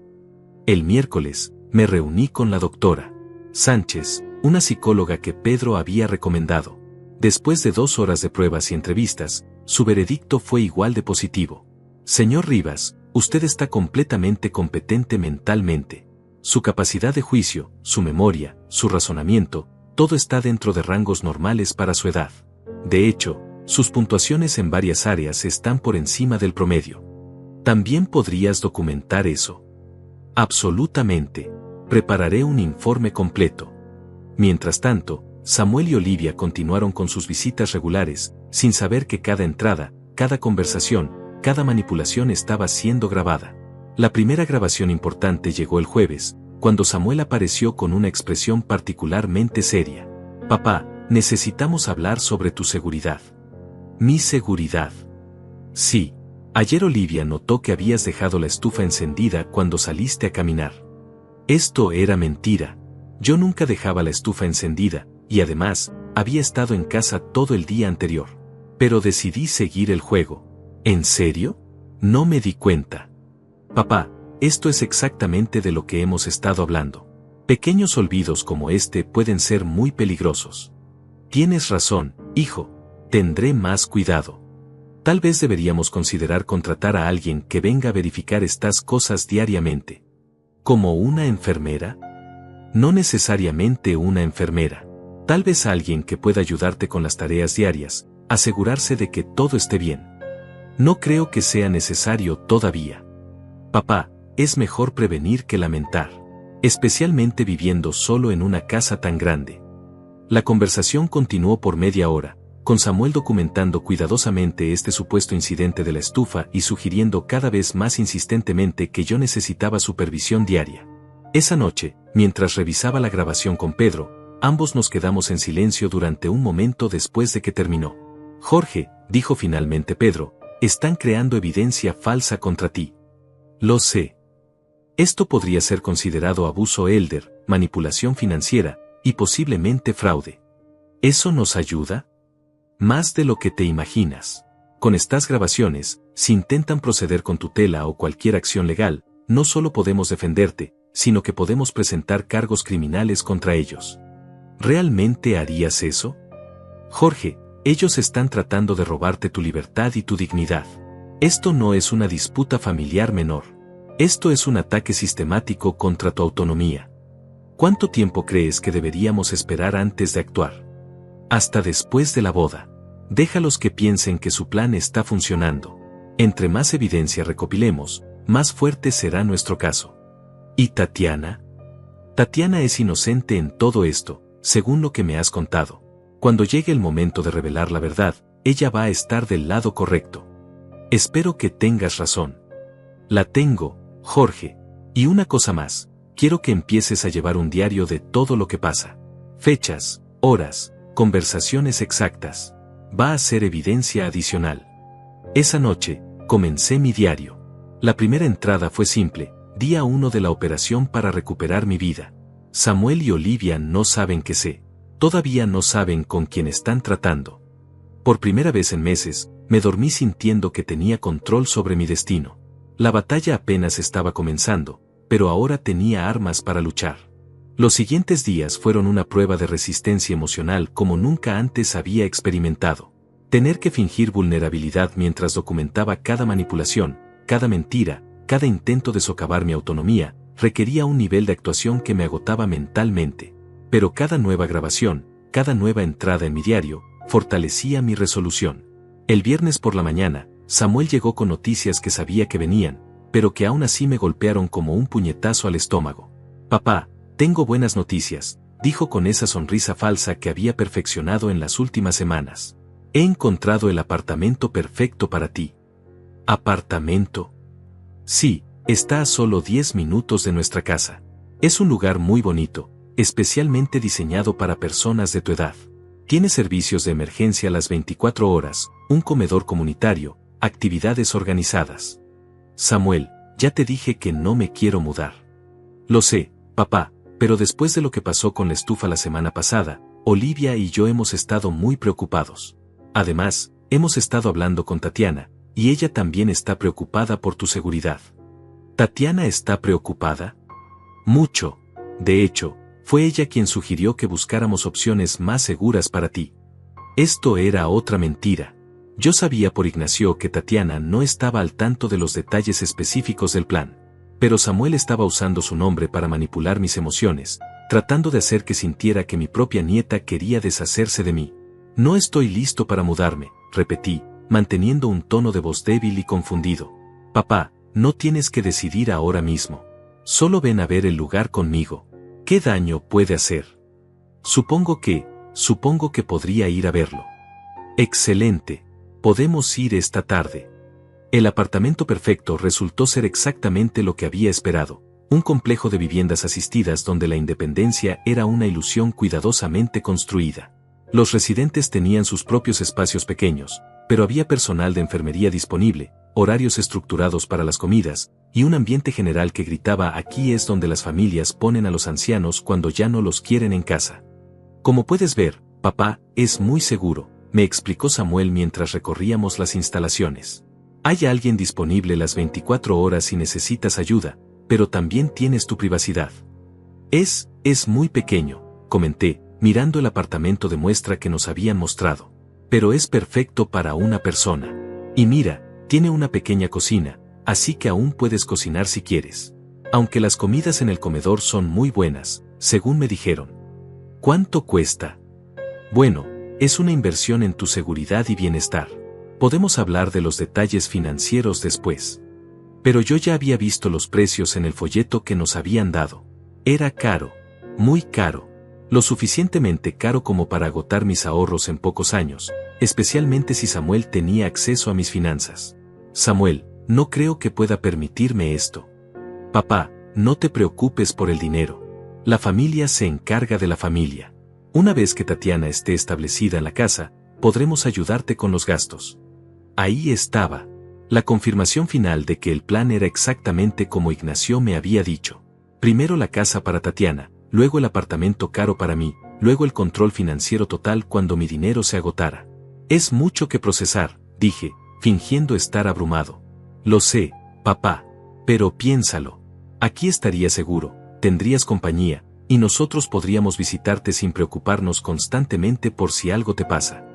S1: El miércoles, me reuní con la doctora Sánchez, una psicóloga que Pedro había recomendado. Después de 2 horas de pruebas y entrevistas, su veredicto fue igual de positivo. Señor Rivas, usted está completamente competente mentalmente. Su capacidad de juicio, su memoria, su razonamiento, todo está dentro de rangos normales para su edad. De hecho, Sus puntuaciones en varias áreas están por encima del promedio. ¿También podrías documentar eso? Absolutamente. Prepararé un informe completo. Mientras tanto, Samuel y Olivia continuaron con sus visitas regulares, sin saber que cada entrada, cada conversación, cada manipulación estaba siendo grabada. La primera grabación importante llegó el jueves, cuando Samuel apareció con una expresión particularmente seria. Papá, necesitamos hablar sobre tu seguridad. ¿Mi seguridad? Sí. Ayer Olivia notó que habías dejado la estufa encendida cuando saliste a caminar. Esto era mentira. Yo nunca dejaba la estufa encendida, y además, había estado en casa todo el día anterior. Pero decidí seguir el juego. ¿En serio? No me di cuenta. Papá, esto es exactamente de lo que hemos estado hablando. Pequeños olvidos como este pueden ser muy peligrosos. Tienes razón, hijo. Tendré más cuidado. Tal vez deberíamos considerar contratar a alguien que venga a verificar estas cosas diariamente. ¿Como una enfermera? No necesariamente una enfermera. Tal vez alguien que pueda ayudarte con las tareas diarias, asegurarse de que todo esté bien. No creo que sea necesario todavía. Papá, es mejor prevenir que lamentar. Especialmente viviendo solo en una casa tan grande. La conversación continuó por media hora, con Samuel documentando cuidadosamente este supuesto incidente de la estufa y sugiriendo cada vez más insistentemente que yo necesitaba supervisión diaria. Esa noche, mientras revisaba la grabación con Pedro, ambos nos quedamos en silencio durante un momento después de que terminó. Jorge, dijo finalmente Pedro, están creando evidencia falsa contra ti. Lo sé. Esto podría ser considerado abuso elder, manipulación financiera, y posiblemente fraude. ¿Eso nos ayuda? Más de lo que te imaginas. Con estas grabaciones, si intentan proceder con tutela o cualquier acción legal, no solo podemos defenderte, sino que podemos presentar cargos criminales contra ellos. ¿Realmente harías eso? Jorge, ellos están tratando de robarte tu libertad y tu dignidad. Esto no es una disputa familiar menor. Esto es un ataque sistemático contra tu autonomía. ¿Cuánto tiempo crees que deberíamos esperar antes de actuar? Hasta después de la boda. Déjalos que piensen que su plan está funcionando. Entre más evidencia recopilemos, más fuerte será nuestro caso. ¿Y Tatiana? Tatiana es inocente en todo esto, según lo que me has contado. Cuando llegue el momento de revelar la verdad, ella va a estar del lado correcto. Espero que tengas razón. La tengo, Jorge. Y una cosa más, quiero que empieces a llevar un diario de todo lo que pasa. Fechas, horas, conversaciones exactas. Va a ser evidencia adicional. Esa noche, comencé mi diario. La primera entrada fue simple, día 1 de la operación para recuperar mi vida. Samuel y Olivia no saben que sé. Todavía no saben con quién están tratando. Por primera vez en meses, me dormí sintiendo que tenía control sobre mi destino. La batalla apenas estaba comenzando, pero ahora tenía armas para luchar. Los siguientes días fueron una prueba de resistencia emocional como nunca antes había experimentado. Tener que fingir vulnerabilidad mientras documentaba cada manipulación, cada mentira, cada intento de socavar mi autonomía, requería un nivel de actuación que me agotaba mentalmente. Pero cada nueva grabación, cada nueva entrada en mi diario, fortalecía mi resolución. El viernes por la mañana, Samuel llegó con noticias que sabía que venían, pero que aún así me golpearon como un puñetazo al estómago. Papá, tengo buenas noticias, dijo con esa sonrisa falsa que había perfeccionado en las últimas semanas. He encontrado el apartamento perfecto para ti. ¿Apartamento? Sí, está a solo 10 minutos de nuestra casa. Es un lugar muy bonito, especialmente diseñado para personas de tu edad. Tiene servicios de emergencia las 24 horas, un comedor comunitario, actividades organizadas. Samuel, ya te dije que no me quiero mudar. Lo sé, papá, pero después de lo que pasó con la estufa la semana pasada, Olivia y yo hemos estado muy preocupados. Además, hemos estado hablando con Tatiana, y ella también está preocupada por tu seguridad. ¿Tatiana está preocupada? Mucho. De hecho, fue ella quien sugirió que buscáramos opciones más seguras para ti. Esto era otra mentira. Yo sabía por Ignacio que Tatiana no estaba al tanto de los detalles específicos del plan. Pero Samuel estaba usando su nombre para manipular mis emociones, tratando de hacer que sintiera que mi propia nieta quería deshacerse de mí. No estoy listo para mudarme, repetí, manteniendo un tono de voz débil y confundido. Papá, no tienes que decidir ahora mismo. Solo ven a ver el lugar conmigo. ¿Qué daño puede hacer? Supongo que podría ir a verlo. Excelente. Podemos ir esta tarde. El apartamento perfecto resultó ser exactamente lo que había esperado. Un complejo de viviendas asistidas donde la independencia era una ilusión cuidadosamente construida. Los residentes tenían sus propios espacios pequeños, pero había personal de enfermería disponible, horarios estructurados para las comidas, y un ambiente general que gritaba: aquí es donde las familias ponen a los ancianos cuando ya no los quieren en casa. Como puedes ver, papá, es muy seguro, me explicó Samuel mientras recorríamos las instalaciones. Hay alguien disponible las 24 horas si necesitas ayuda, pero también tienes tu privacidad. Es muy pequeño, comenté, mirando el apartamento de muestra que nos habían mostrado. Pero es perfecto para una persona. Y mira, tiene una pequeña cocina, así que aún puedes cocinar si quieres. Aunque las comidas en el comedor son muy buenas, según me dijeron. ¿Cuánto cuesta? Bueno, es una inversión en tu seguridad y bienestar. Podemos hablar de los detalles financieros después. Pero yo ya había visto los precios en el folleto que nos habían dado. Era caro, muy caro, lo suficientemente caro como para agotar mis ahorros en pocos años, especialmente si Samuel tenía acceso a mis finanzas. Samuel, no creo que pueda permitirme esto. Papá, no te preocupes por el dinero. La familia se encarga de la familia. Una vez que Tatiana esté establecida en la casa, podremos ayudarte con los gastos. Ahí estaba la confirmación final de que el plan era exactamente como Ignacio me había dicho. Primero la casa para Tatiana, luego el apartamento caro para mí, luego el control financiero total cuando mi dinero se agotara. Es mucho que procesar, dije, fingiendo estar abrumado. Lo sé, papá, pero piénsalo. Aquí estaría seguro, tendrías compañía, y nosotros podríamos visitarte sin preocuparnos constantemente por si algo te pasa.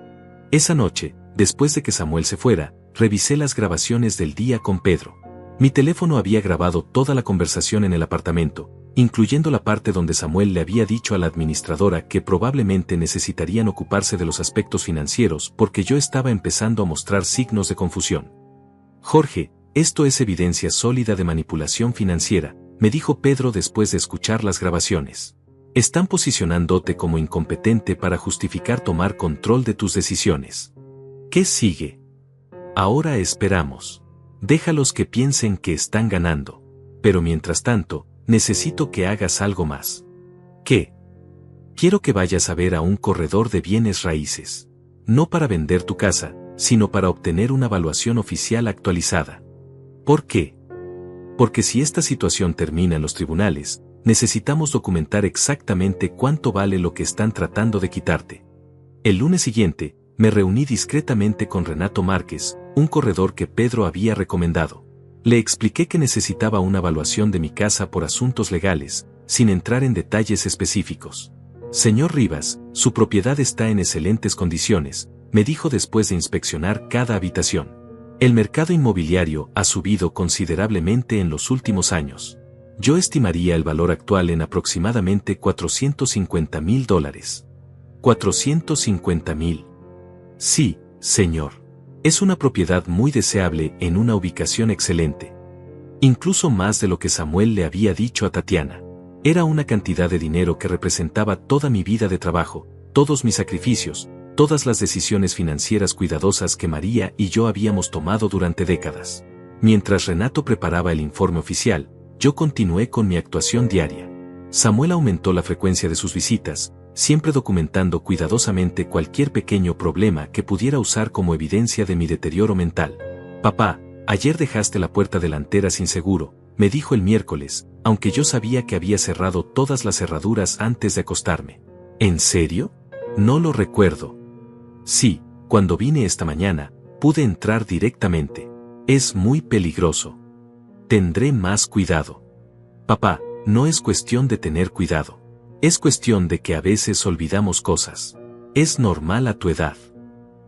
S1: Esa noche, después de que Samuel se fuera, revisé las grabaciones del día con Pedro. Mi teléfono había grabado toda la conversación en el apartamento, incluyendo la parte donde Samuel le había dicho a la administradora que probablemente necesitarían ocuparse de los aspectos financieros porque yo estaba empezando a mostrar signos de confusión. Jorge, esto es evidencia sólida de manipulación financiera, me dijo Pedro después de escuchar las grabaciones. Están posicionándote como incompetente para justificar tomar control de tus decisiones. ¿Qué sigue? Ahora esperamos. Déjalos que piensen que están ganando. Pero mientras tanto, necesito que hagas algo más. ¿Qué? Quiero que vayas a ver a un corredor de bienes raíces. No para vender tu casa, sino para obtener una evaluación oficial actualizada. ¿Por qué? Porque si esta situación termina en los tribunales, necesitamos documentar exactamente cuánto vale lo que están tratando de quitarte. El lunes siguiente, me reuní discretamente con Renato Márquez, un corredor que Pedro había recomendado. Le expliqué que necesitaba una evaluación de mi casa por asuntos legales, sin entrar en detalles específicos. Señor Rivas, su propiedad está en excelentes condiciones, me dijo después de inspeccionar cada habitación. El mercado inmobiliario ha subido considerablemente en los últimos años. Yo estimaría el valor actual en aproximadamente $450,000. $450,000. Sí, señor. Es una propiedad muy deseable en una ubicación excelente. Incluso más de lo que Samuel le había dicho a Tatiana. Era una cantidad de dinero que representaba toda mi vida de trabajo, todos mis sacrificios, todas las decisiones financieras cuidadosas que María y yo habíamos tomado durante décadas. Mientras Renato preparaba el informe oficial, yo continué con mi actuación diaria. Samuel aumentó la frecuencia de sus visitas, siempre documentando cuidadosamente cualquier pequeño problema que pudiera usar como evidencia de mi deterioro mental. Papá, ayer dejaste la puerta delantera sin seguro, me dijo el miércoles, aunque yo sabía que había cerrado todas las cerraduras antes de acostarme. ¿En serio? No lo recuerdo. Sí, cuando vine esta mañana, pude entrar directamente. Es muy peligroso. Tendré más cuidado. Papá, no es cuestión de tener cuidado. Es cuestión de que a veces olvidamos cosas. Es normal a tu edad.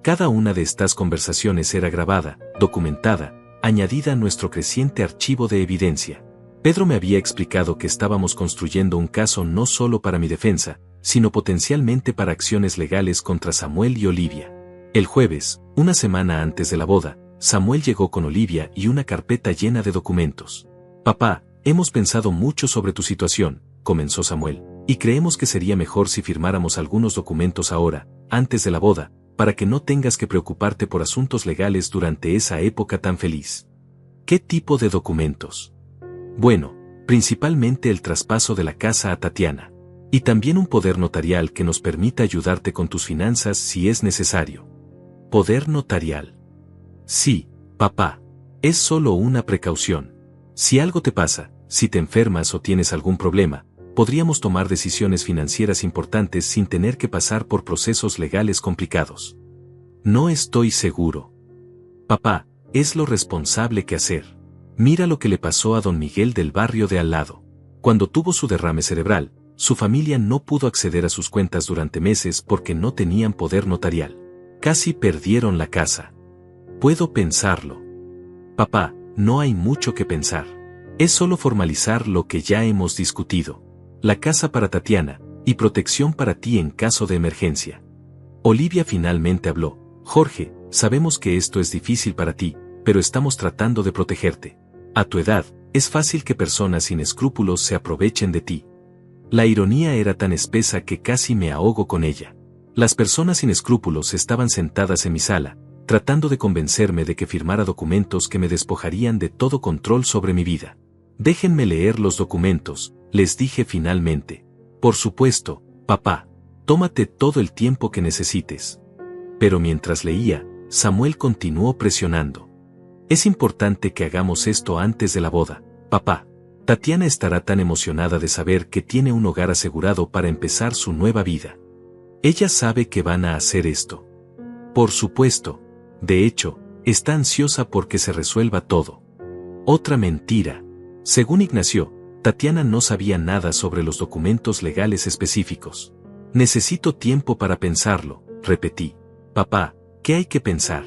S1: Cada una de estas conversaciones era grabada, documentada, añadida a nuestro creciente archivo de evidencia. Pedro me había explicado que estábamos construyendo un caso no solo para mi defensa, sino potencialmente para acciones legales contra Samuel y Olivia. El jueves, Una semana antes de la boda, Samuel llegó con Olivia y una carpeta llena de documentos. Papá, hemos pensado mucho sobre tu situación, comenzó Samuel, y creemos que sería mejor si firmáramos algunos documentos ahora, antes de la boda, para que no tengas que preocuparte por asuntos legales durante esa época tan feliz. ¿Qué tipo de documentos? Bueno, principalmente el traspaso de la casa a Tatiana. Y también un poder notarial que nos permita ayudarte con tus finanzas si es necesario. ¿Poder notarial? Sí, papá. Es solo una precaución. Si algo te pasa, si te enfermas o tienes algún problema, podríamos tomar decisiones financieras importantes sin tener que pasar por procesos legales complicados. No estoy seguro. Papá, es lo responsable que hacer. Mira lo que le pasó a don Miguel del barrio de al lado. Cuando tuvo su derrame cerebral, su familia no pudo acceder a sus cuentas durante meses porque no tenían poder notarial. Casi perdieron la casa. Puedo pensarlo. Papá, no hay mucho que pensar. Es solo formalizar lo que ya hemos discutido. La casa para Tatiana, y protección para ti en caso de emergencia. Olivia finalmente habló. Jorge, sabemos que esto es difícil para ti, pero estamos tratando de protegerte. A tu edad, es fácil que personas sin escrúpulos se aprovechen de ti. La ironía era tan espesa que casi me ahogo con ella. Las personas sin escrúpulos estaban sentadas en mi sala, tratando de convencerme de que firmara documentos que me despojarían de todo control sobre mi vida. Déjenme leer los documentos, les dije finalmente. Por supuesto, papá, tómate todo el tiempo que necesites. Pero mientras leía, Samuel continuó presionando. Es importante que hagamos esto antes de la boda, papá. Tatiana estará tan emocionada de saber que tiene un hogar asegurado para empezar su nueva vida. Ella sabe que van a hacer esto. Por supuesto. De hecho, está ansiosa porque se resuelva todo. Otra mentira. Según Ignacio, Tatiana no sabía nada sobre los documentos legales específicos. Necesito tiempo para pensarlo, repetí. Papá, ¿qué hay que pensar?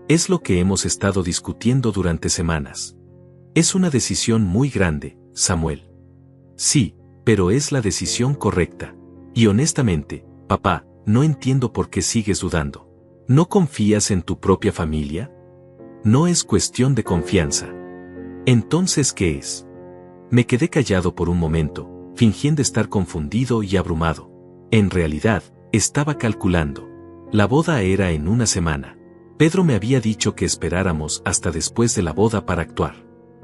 S1: Es lo que hemos estado discutiendo durante semanas. Es una decisión muy grande, Samuel. Sí, pero es la decisión correcta. Y honestamente, papá, no entiendo por qué sigues dudando. ¿No confías en tu propia familia? No es cuestión de confianza. Entonces, ¿qué es? Me quedé callado por un momento, fingiendo estar confundido y abrumado. En realidad, estaba calculando. La boda era en una semana. Pedro me había dicho que esperáramos hasta después de la boda para actuar.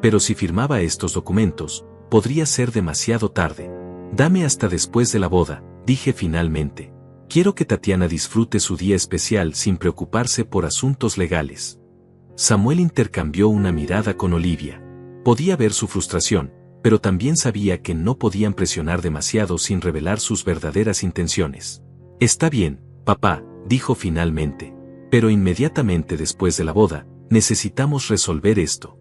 S1: Pero si firmaba estos documentos, podría ser demasiado tarde. Dame hasta después de la boda, dije finalmente. Quiero que Tatiana disfrute su día especial sin preocuparse por asuntos legales. Samuel intercambió una mirada con Olivia. Podía ver su frustración, pero también sabía que no podían presionar demasiado sin revelar sus verdaderas intenciones. Está bien, papá, dijo finalmente. Pero inmediatamente después de la boda, necesitamos resolver esto.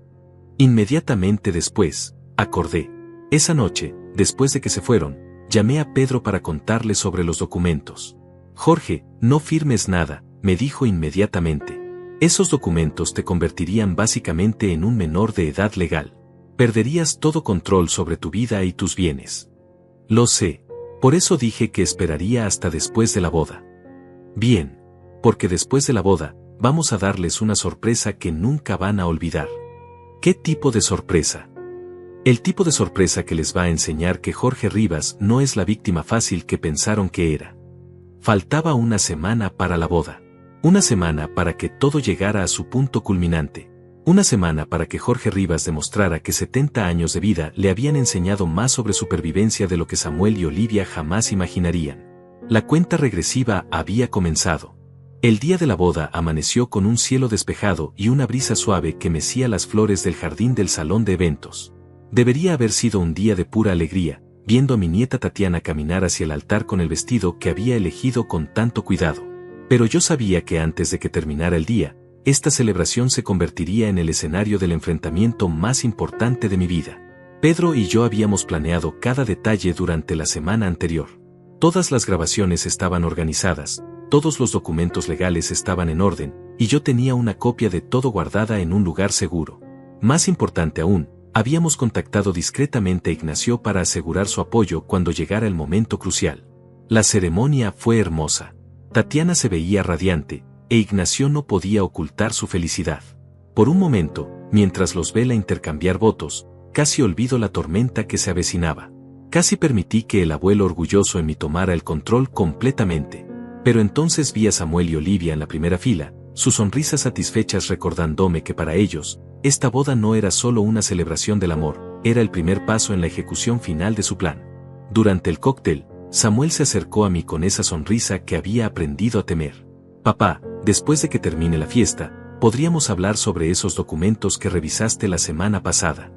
S1: Inmediatamente después, acordé. Esa noche, después de que se fueron, llamé a Pedro para contarle sobre los documentos. Jorge, no firmes nada, me dijo inmediatamente. Esos documentos te convertirían básicamente en un menor de edad legal. Perderías todo control sobre tu vida y tus bienes. Lo sé. Por eso dije que esperaría hasta después de la boda. Bien. Porque después de la boda, vamos a darles una sorpresa que nunca van a olvidar. ¿Qué tipo de sorpresa? El tipo de sorpresa que les va a enseñar que Jorge Rivas no es la víctima fácil que pensaron que era. Faltaba una semana para la boda. Una semana para que todo llegara a su punto culminante. Una semana para que Jorge Rivas demostrara que 70 años de vida le habían enseñado más sobre supervivencia de lo que Samuel y Olivia jamás imaginarían. La cuenta regresiva había comenzado. El día de la boda amaneció con un cielo despejado y una brisa suave que mecía las flores del jardín del salón de eventos. Debería haber sido un día de pura alegría, viendo a mi nieta Tatiana caminar hacia el altar con el vestido que había elegido con tanto cuidado. Pero yo sabía que antes de que terminara el día, esta celebración se convertiría en el escenario del enfrentamiento más importante de mi vida. Pedro y yo habíamos planeado cada detalle durante la semana anterior. Todas las grabaciones estaban organizadas, todos los documentos legales estaban en orden, y yo tenía una copia de todo guardada en un lugar seguro. Más importante aún, habíamos contactado discretamente a Ignacio para asegurar su apoyo cuando llegara el momento crucial. La ceremonia fue hermosa. Tatiana se veía radiante, e Ignacio no podía ocultar su felicidad. Por un momento, mientras los vela intercambiar votos, casi olvido la tormenta que se avecinaba. Casi permití que el abuelo orgulloso en mí tomara el control completamente. Pero entonces vi a Samuel y Olivia en la primera fila, sus sonrisas satisfechas recordándome que para ellos, esta boda no era solo una celebración del amor, era el primer paso en la ejecución final de su plan. Durante el cóctel, Samuel se acercó a mí con esa sonrisa que había aprendido a temer. Papá, después de que termine la fiesta, podríamos hablar sobre esos documentos que revisaste la semana pasada.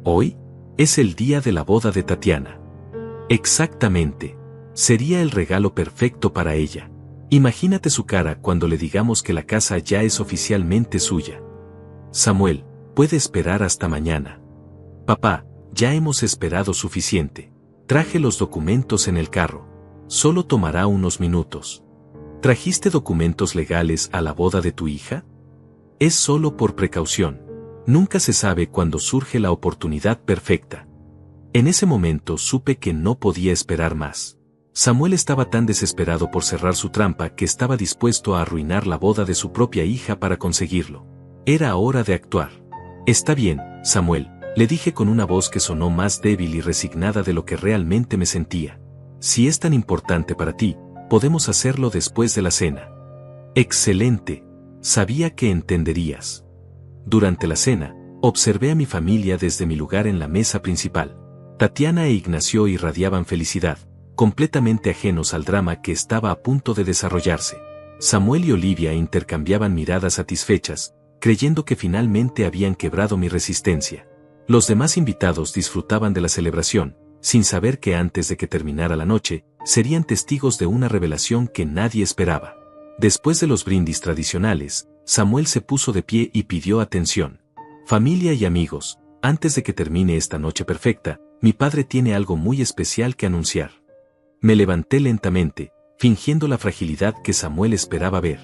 S1: Hoy es el día de la boda de Tatiana. Exactamente. Sería el regalo perfecto para ella. Imagínate su cara cuando le digamos que la casa ya es oficialmente suya. Samuel, puede esperar hasta mañana. Papá, ya hemos esperado suficiente. Traje los documentos en el carro. Solo tomará unos minutos. ¿Trajiste documentos legales a la boda de tu hija? Es solo por precaución. Nunca se sabe cuándo surge la oportunidad perfecta. En ese momento supe que no podía esperar más. Samuel estaba tan desesperado por cerrar su trampa que estaba dispuesto a arruinar la boda de su propia hija para conseguirlo. Era hora de actuar. Está bien, Samuel, le dije con una voz que sonó más débil y resignada de lo que realmente me sentía. Si es tan importante para ti, podemos hacerlo después de la cena. Excelente. Sabía que entenderías. Durante la cena, observé a mi familia desde mi lugar en la mesa principal. Tatiana e Ignacio irradiaban felicidad, completamente ajenos al drama que estaba a punto de desarrollarse. Samuel y Olivia intercambiaban miradas satisfechas, creyendo que finalmente habían quebrado mi resistencia. Los demás invitados disfrutaban de la celebración, sin saber que antes de que terminara la noche, serían testigos de una revelación que nadie esperaba. Después de los brindis tradicionales, Samuel se puso de pie y pidió atención. Familia y amigos, antes de que termine esta noche perfecta, mi padre tiene algo muy especial que anunciar. Me levanté lentamente, fingiendo la fragilidad que Samuel esperaba ver.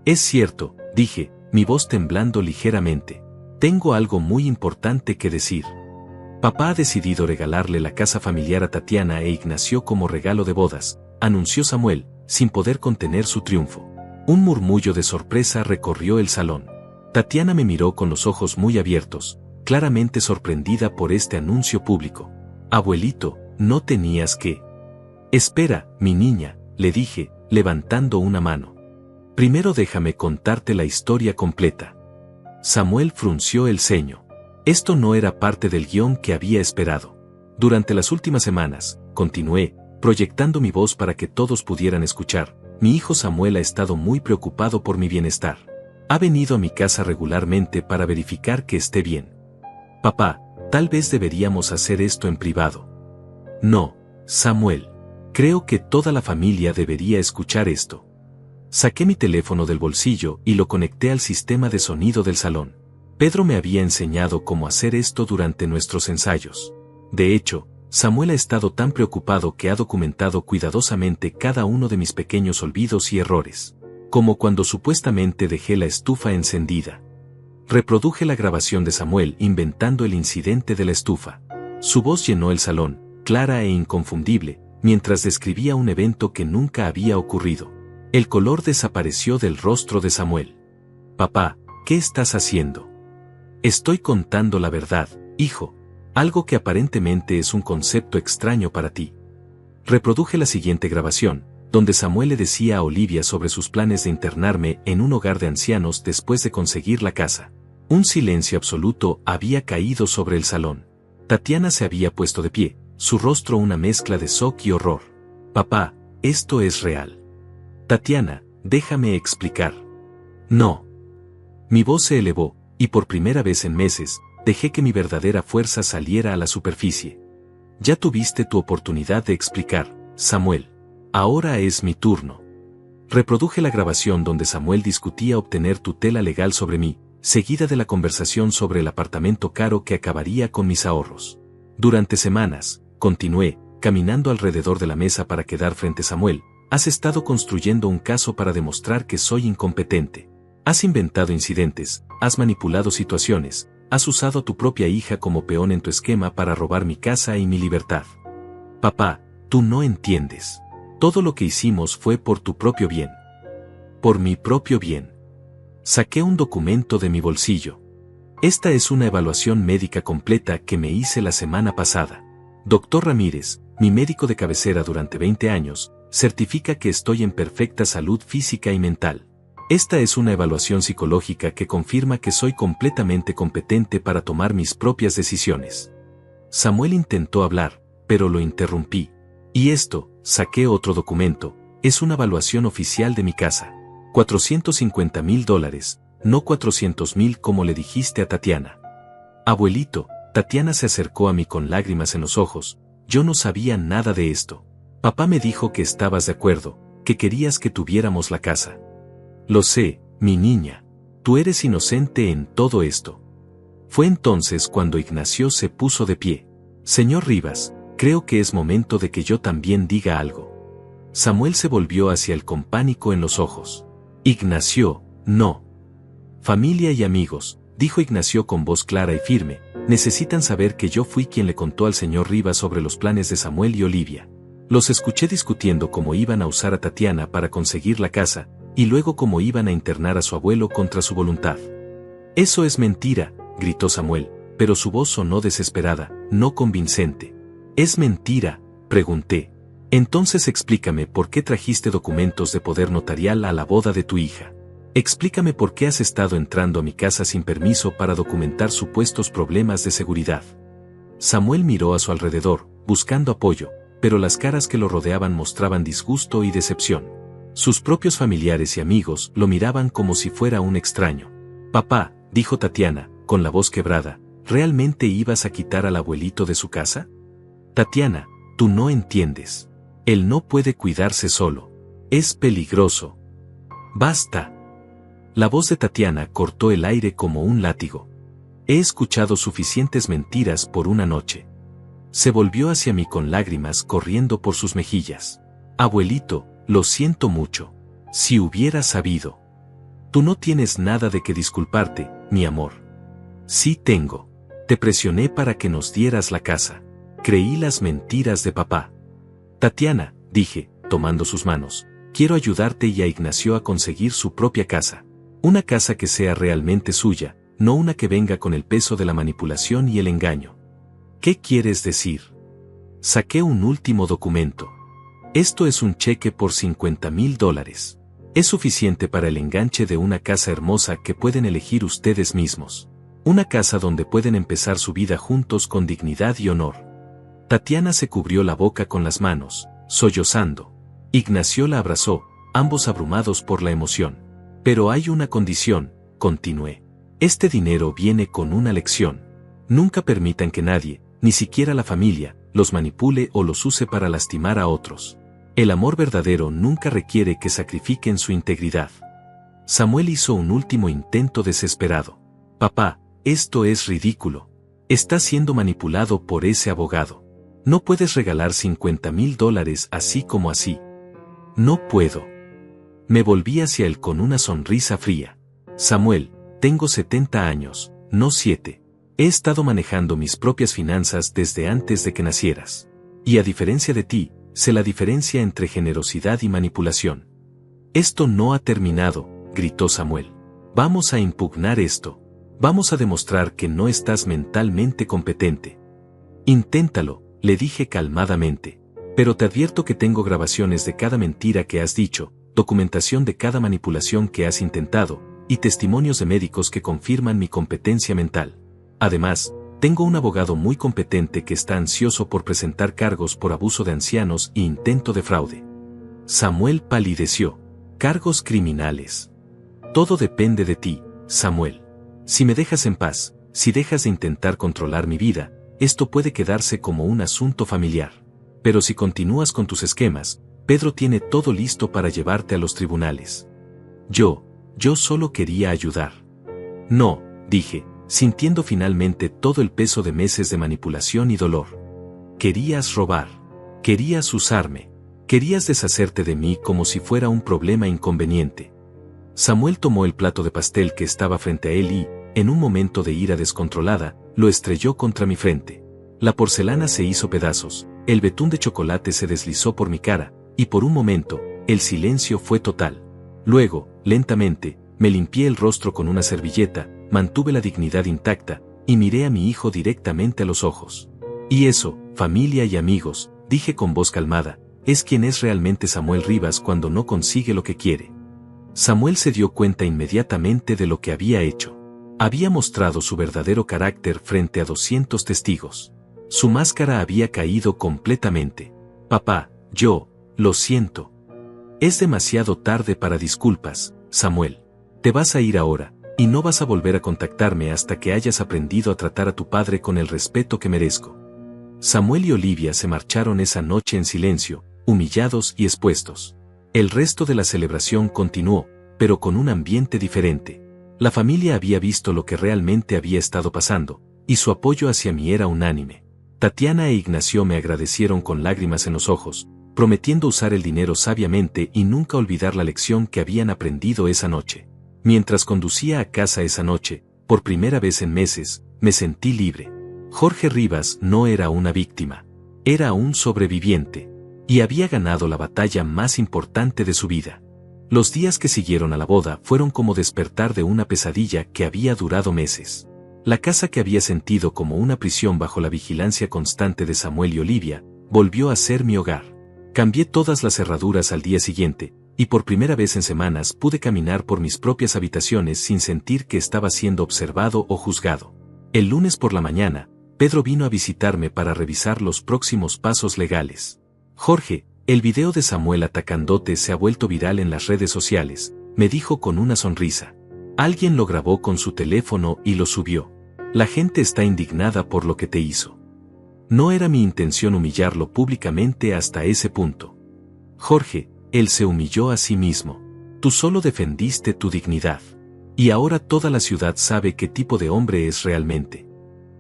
S1: Es cierto, dije, mi voz temblando ligeramente. Tengo algo muy importante que decir. Papá ha decidido regalarle la casa familiar a Tatiana e Ignacio como regalo de bodas, anunció Samuel, sin poder contener su triunfo. Un murmullo de sorpresa recorrió el salón. Tatiana me miró con los ojos muy abiertos, claramente sorprendida por este anuncio público. Abuelito, no tenías que... Espera, mi niña, le dije, levantando una mano. Primero déjame contarte la historia completa. Samuel frunció el ceño. Esto no era parte del guión que había esperado. Durante las últimas semanas, continué, proyectando mi voz para que todos pudieran escuchar, mi hijo Samuel ha estado muy preocupado por mi bienestar. Ha venido a mi casa regularmente para verificar que esté bien. Papá, tal vez deberíamos hacer esto en privado. No, Samuel. Creo que toda la familia debería escuchar esto. Saqué mi teléfono del bolsillo y lo conecté al sistema de sonido del salón. Pedro me había enseñado cómo hacer esto durante nuestros ensayos. De hecho, Samuel ha estado tan preocupado que ha documentado cuidadosamente cada uno de mis pequeños olvidos y errores. Como cuando supuestamente dejé la estufa encendida. Reproduje la grabación de Samuel inventando el incidente de la estufa. Su voz llenó el salón, clara e inconfundible, mientras describía un evento que nunca había ocurrido. El color desapareció del rostro de Samuel. Papá, ¿qué estás haciendo? Estoy contando la verdad, hijo. Algo que aparentemente es un concepto extraño para ti. Reproduje la siguiente grabación, donde Samuel le decía a Olivia sobre sus planes de internarme en un hogar de ancianos después de conseguir la casa. Un silencio absoluto había caído sobre el salón. Tatiana se había puesto de pie, su rostro una mezcla de shock y horror. Papá, esto es real. Tatiana, déjame explicar. No. Mi voz se elevó, y por primera vez en meses, dejé que mi verdadera fuerza saliera a la superficie. Ya tuviste tu oportunidad de explicar, Samuel. Ahora es mi turno. Reproduje la grabación donde Samuel discutía obtener tutela legal sobre mí, seguida de la conversación sobre el apartamento caro que acabaría con mis ahorros. Durante semanas, continué, caminando alrededor de la mesa para quedar frente a Samuel, has estado construyendo un caso para demostrar que soy incompetente. Has inventado incidentes, has manipulado situaciones, has usado a tu propia hija como peón en tu esquema para robar mi casa y mi libertad. Papá, tú no entiendes. Todo lo que hicimos fue por tu propio bien. por mi propio bien. Saqué un documento de mi bolsillo. Esta es una evaluación médica completa que me hice la semana pasada. Doctor Ramírez, mi médico de cabecera durante 20 años, certifica que estoy en perfecta salud física y mental. Esta es una evaluación psicológica que confirma que soy completamente competente para tomar mis propias decisiones. Samuel intentó hablar, pero lo interrumpí. Y esto, saqué otro documento, es una evaluación oficial de mi casa. $450,000, no 400,000 como le dijiste a Tatiana. Abuelito, Tatiana se acercó a mí con lágrimas en los ojos. Yo no sabía nada de esto. Papá me dijo que estabas de acuerdo, que querías que tuviéramos la casa. Lo sé, mi niña. Tú eres inocente en todo esto. Fue entonces cuando Ignacio se puso de pie. Señor Rivas, creo que es momento de que yo también diga algo. Samuel se volvió hacia él con pánico en los ojos. Ignacio, no. Familia y amigos, dijo Ignacio con voz clara y firme, necesitan saber que yo fui quien le contó al señor Rivas sobre los planes de Samuel y Olivia. Los escuché discutiendo cómo iban a usar a Tatiana para conseguir la casa, y luego cómo iban a internar a su abuelo contra su voluntad. Eso es mentira, gritó Samuel, pero su voz sonó desesperada, no convincente. ¿Es mentira?, pregunté. Entonces explícame por qué trajiste documentos de poder notarial a la boda de tu hija. Explícame por qué has estado entrando a mi casa sin permiso para documentar supuestos problemas de seguridad. Samuel miró a su alrededor, buscando apoyo, pero las caras que lo rodeaban mostraban disgusto y decepción. Sus propios familiares y amigos lo miraban como si fuera un extraño. Papá, dijo Tatiana, con la voz quebrada, ¿realmente ibas a quitar al abuelito de su casa? Tatiana, tú no entiendes. Él no puede cuidarse solo. Es peligroso. Basta. La voz de Tatiana cortó el aire como un látigo. He escuchado suficientes mentiras por una noche. Se volvió hacia mí con lágrimas corriendo por sus mejillas. Abuelito, lo siento mucho. Si hubieras sabido. Tú no tienes nada de qué disculparte, mi amor. Sí tengo. Te presioné para que nos dieras la casa. Creí las mentiras de papá. Tatiana, dije, tomando sus manos, quiero ayudarte y a Ignacio a conseguir su propia casa. Una casa que sea realmente suya, no una que venga con el peso de la manipulación y el engaño. ¿Qué quieres decir? Saqué un último documento. Esto es un cheque por $50,000. Es suficiente para el enganche de una casa hermosa que pueden elegir ustedes mismos. Una casa donde pueden empezar su vida juntos con dignidad y honor. Tatiana se cubrió la boca con las manos, sollozando. Ignacio la abrazó, ambos abrumados por la emoción. Pero hay una condición, continué. Este dinero viene con una lección. Nunca permitan que nadie, ni siquiera la familia, los manipule o los use para lastimar a otros. El amor verdadero nunca requiere que sacrifiquen su integridad. Samuel hizo un último intento desesperado. Papá, esto es ridículo. Estás siendo manipulado por ese abogado. No puedes regalar $50,000 así como así. No puedo. Me volví hacia él con una sonrisa fría. Samuel, tengo 70 años, no 7. He estado manejando mis propias finanzas desde antes de que nacieras. Y a diferencia de ti, sé la diferencia entre generosidad y manipulación. Esto no ha terminado, gritó Samuel. Vamos a impugnar esto. Vamos a demostrar que no estás mentalmente competente. Inténtalo, le dije calmadamente. Pero te advierto que tengo grabaciones de cada mentira que has dicho, documentación de cada manipulación que has intentado, y testimonios de médicos que confirman mi competencia mental. Además, tengo un abogado muy competente que está ansioso por presentar cargos por abuso de ancianos e intento de fraude. Samuel palideció. Cargos criminales. Todo depende de ti, Samuel. Si me dejas en paz, si dejas de intentar controlar mi vida, esto puede quedarse como un asunto familiar. Pero si continúas con tus esquemas, Pedro tiene todo listo para llevarte a los tribunales. Yo solo quería ayudar. No, dije, sintiendo finalmente todo el peso de meses de manipulación y dolor. Querías robar. Querías usarme. Querías deshacerte de mí como si fuera un problema inconveniente. Samuel tomó el plato de pastel que estaba frente a él y, en un momento de ira descontrolada, lo estrelló contra mi frente. La porcelana se hizo pedazos, el betún de chocolate se deslizó por mi cara, y por un momento, el silencio fue total. Luego, lentamente, me limpié el rostro con una servilleta, mantuve la dignidad intacta, y miré a mi hijo directamente a los ojos. Y eso, familia y amigos, dije con voz calmada, es quien es realmente Samuel Rivas cuando no consigue lo que quiere. Samuel se dio cuenta inmediatamente de lo que había hecho. Había mostrado su verdadero carácter frente a 200 testigos. Su máscara había caído completamente. Papá, lo siento. Es demasiado tarde para disculpas, Samuel. Te vas a ir ahora, y no vas a volver a contactarme hasta que hayas aprendido a tratar a tu padre con el respeto que merezco. Samuel y Olivia se marcharon esa noche en silencio, humillados y expuestos. El resto de la celebración continuó, pero con un ambiente diferente. La familia había visto lo que realmente había estado pasando, y su apoyo hacia mí era unánime. Tatiana e Ignacio me agradecieron con lágrimas en los ojos, prometiendo usar el dinero sabiamente y nunca olvidar la lección que habían aprendido esa noche. Mientras conducía a casa esa noche, por primera vez en meses, me sentí libre. Jorge Rivas no era una víctima, era un sobreviviente, y había ganado la batalla más importante de su vida. Los días que siguieron a la boda fueron como despertar de una pesadilla que había durado meses. La casa que había sentido como una prisión bajo la vigilancia constante de Samuel y Olivia, volvió a ser mi hogar. Cambié todas las cerraduras al día siguiente, y por primera vez en semanas pude caminar por mis propias habitaciones sin sentir que estaba siendo observado o juzgado. El lunes por la mañana, Pedro vino a visitarme para revisar los próximos pasos legales. Jorge, el video de Samuel atacándote se ha vuelto viral en las redes sociales, me dijo con una sonrisa. Alguien lo grabó con su teléfono y lo subió. La gente está indignada por lo que te hizo. No era mi intención humillarlo públicamente hasta ese punto. Jorge, él se humilló a sí mismo. Tú solo defendiste tu dignidad. Y ahora toda la ciudad sabe qué tipo de hombre es realmente.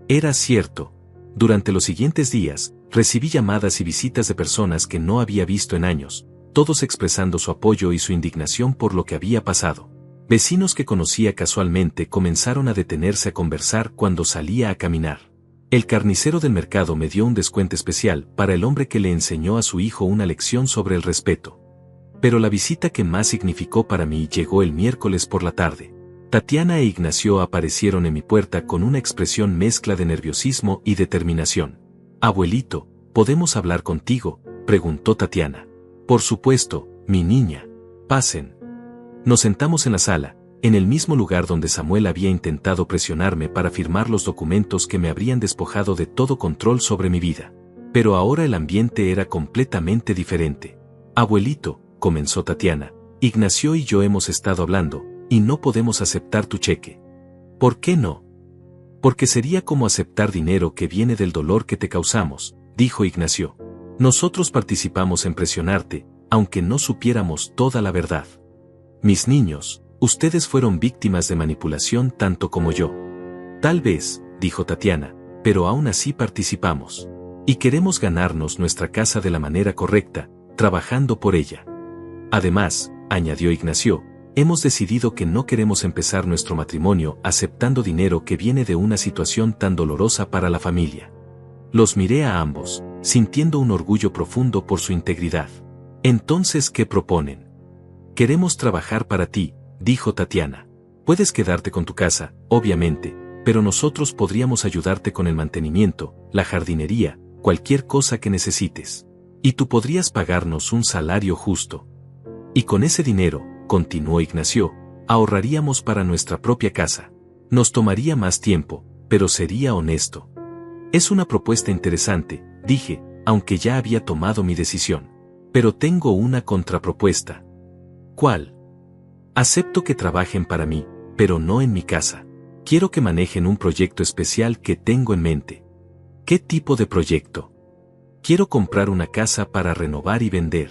S1: Era cierto. Durante los siguientes días, recibí llamadas y visitas de personas que no había visto en años, todos expresando su apoyo y su indignación por lo que había pasado. Vecinos que conocía casualmente comenzaron a detenerse a conversar cuando salía a caminar. El carnicero del mercado me dio un descuento especial para el hombre que le enseñó a su hijo una lección sobre el respeto. Pero la visita que más significó para mí llegó el miércoles por la tarde. Tatiana e Ignacio aparecieron en mi puerta con una expresión mezcla de nerviosismo y determinación. Abuelito, ¿podemos hablar contigo?, preguntó Tatiana. Por supuesto, mi niña. Pasen. Nos sentamos en la sala, en el mismo lugar donde Samuel había intentado presionarme para firmar los documentos que me habrían despojado de todo control sobre mi vida. Pero ahora el ambiente era completamente diferente. Abuelito, comenzó Tatiana, Ignacio y yo hemos estado hablando, y no podemos aceptar tu cheque. ¿Por qué no? Porque sería como aceptar dinero que viene del dolor que te causamos, dijo Ignacio. Nosotros participamos en presionarte, aunque no supiéramos toda la verdad. Mis niños, ustedes fueron víctimas de manipulación tanto como yo. Tal vez, dijo Tatiana, pero aún así participamos. Y queremos ganarnos nuestra casa de la manera correcta, trabajando por ella. Además, añadió Ignacio, hemos decidido que no queremos empezar nuestro matrimonio aceptando dinero que viene de una situación tan dolorosa para la familia. Los miré a ambos, sintiendo un orgullo profundo por su integridad. Entonces, ¿qué proponen? Queremos trabajar para ti, dijo Tatiana. Puedes quedarte con tu casa, obviamente, pero nosotros podríamos ayudarte con el mantenimiento, la jardinería, cualquier cosa que necesites. Y tú podrías pagarnos un salario justo. Y con ese dinero, continuó Ignacio, ahorraríamos para nuestra propia casa. Nos tomaría más tiempo, pero sería honesto. Es una propuesta interesante, dije, aunque ya había tomado mi decisión. Pero tengo una contrapropuesta. ¿Cuál? Acepto que trabajen para mí, pero no en mi casa. Quiero que manejen un proyecto especial que tengo en mente. ¿Qué tipo de proyecto? Quiero comprar una casa para renovar y vender.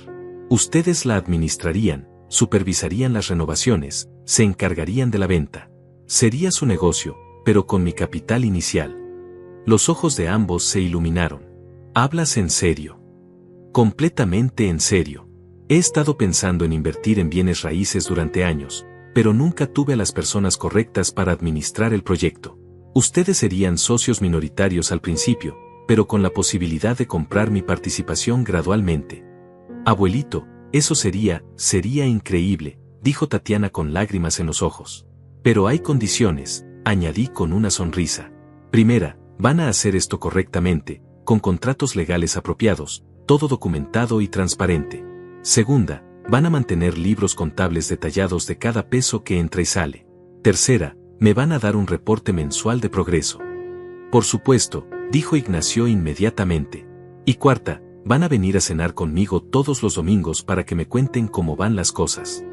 S1: Ustedes la administrarían, supervisarían las renovaciones, se encargarían de la venta. Sería su negocio, pero con mi capital inicial. Los ojos de ambos se iluminaron. ¿Hablas en serio? Completamente en serio. He estado pensando en invertir en bienes raíces durante años, pero nunca tuve a las personas correctas para administrar el proyecto. Ustedes serían socios minoritarios al principio, pero con la posibilidad de comprar mi participación gradualmente. Abuelito, eso sería increíble, dijo Tatiana con lágrimas en los ojos. Pero hay condiciones, añadí con una sonrisa. Primera, van a hacer esto correctamente, con contratos legales apropiados, todo documentado y transparente. Segunda, van a mantener libros contables detallados de cada peso que entra y sale. Tercera, me van a dar un reporte mensual de progreso. Por supuesto, dijo Ignacio inmediatamente. Y cuarta, van a venir a cenar conmigo todos los domingos para que me cuenten cómo van las cosas.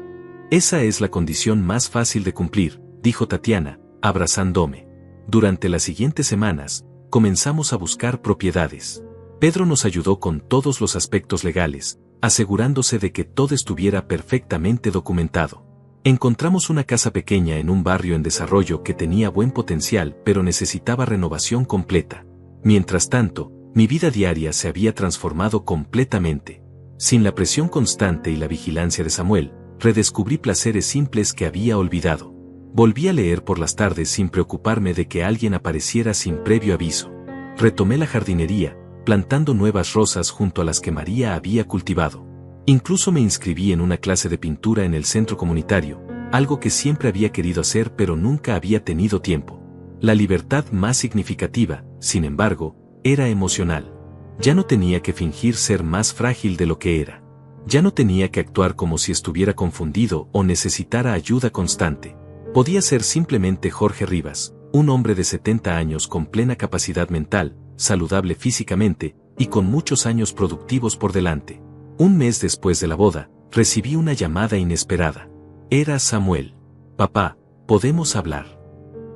S1: Esa es la condición más fácil de cumplir, dijo Tatiana, abrazándome. Durante las siguientes semanas, comenzamos a buscar propiedades. Pedro nos ayudó con todos los aspectos legales, asegurándose de que todo estuviera perfectamente documentado. Encontramos una casa pequeña en un barrio en desarrollo que tenía buen potencial pero necesitaba renovación completa. Mientras tanto, mi vida diaria se había transformado completamente. Sin la presión constante y la vigilancia de Samuel, redescubrí placeres simples que había olvidado. Volví a leer por las tardes sin preocuparme de que alguien apareciera sin previo aviso. Retomé la jardinería, plantando nuevas rosas junto a las que María había cultivado. Incluso me inscribí en una clase de pintura en el centro comunitario, algo que siempre había querido hacer pero nunca había tenido tiempo. La libertad más significativa, sin embargo, era emocional. Ya no tenía que fingir ser más frágil de lo que era. Ya no tenía que actuar como si estuviera confundido o necesitara ayuda constante. Podía ser simplemente Jorge Rivas, un hombre de 70 años con plena capacidad mental, saludable físicamente, y con muchos años productivos por delante. Un mes después de la boda, recibí una llamada inesperada. Era Samuel. Papá, ¿podemos hablar?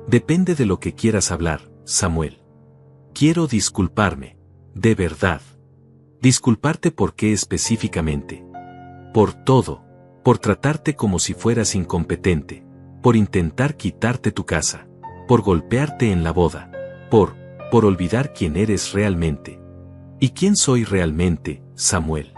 S1: Depende de lo que quieras hablar, Samuel. Quiero disculparme. De verdad. ¿Disculparte por qué específicamente? Por todo. Por tratarte como si fueras incompetente. Por intentar quitarte tu casa. Por golpearte en la boda. Por olvidar quién eres realmente. ¿Y quién soy realmente, Samuel?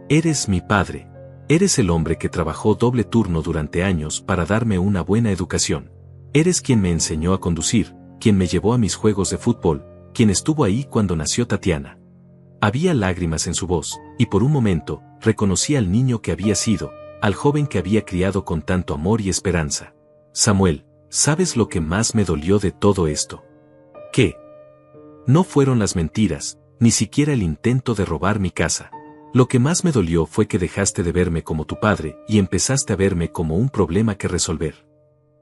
S1: Eres mi padre. Eres el hombre que trabajó doble turno durante años para darme una buena educación. Eres quien me enseñó a conducir, quien me llevó a mis juegos de fútbol, quien estuvo ahí cuando nació Tatiana. Había lágrimas en su voz, y por un momento, reconocí al niño que había sido, al joven que había criado con tanto amor y esperanza. Samuel, ¿sabes lo que más me dolió de todo esto? ¿Qué? No fueron las mentiras, ni siquiera el intento de robar mi casa. Lo que más me dolió fue que dejaste de verme como tu padre y empezaste a verme como un problema que resolver.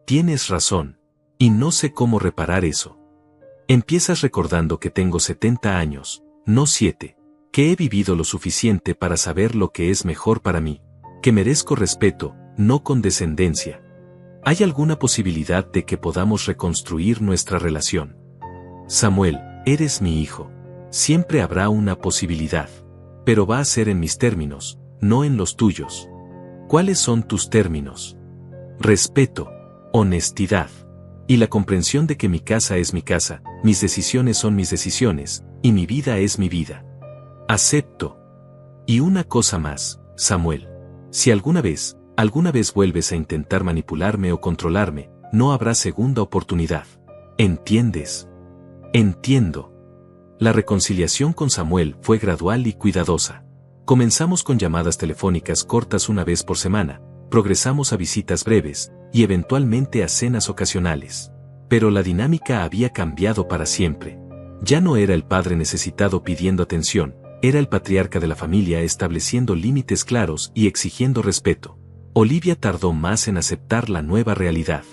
S1: Tienes razón. Y no sé cómo reparar eso. Empiezas recordando que tengo 70 años, no 7, que he vivido lo suficiente para saber lo que es mejor para mí, que merezco respeto, no condescendencia. ¿Hay alguna posibilidad de que podamos reconstruir nuestra relación? Samuel, eres mi hijo. Siempre habrá una posibilidad. Pero va a ser en mis términos, no en los tuyos. ¿Cuáles son tus términos? Respeto, honestidad, y la comprensión de que mi casa es mi casa, mis decisiones son mis decisiones, y mi vida es mi vida. Acepto. Y una cosa más, Samuel. Si alguna vez vuelves a intentar manipularme o controlarme, no habrá segunda oportunidad. ¿Entiendes? Entiendo. La reconciliación con Samuel fue gradual y cuidadosa. Comenzamos con llamadas telefónicas cortas una vez por semana, progresamos a visitas breves, y eventualmente a cenas ocasionales. Pero la dinámica había cambiado para siempre. Ya no era el padre necesitado pidiendo atención, era el patriarca de la familia estableciendo límites claros y exigiendo respeto. Olivia tardó más en aceptar la nueva realidad.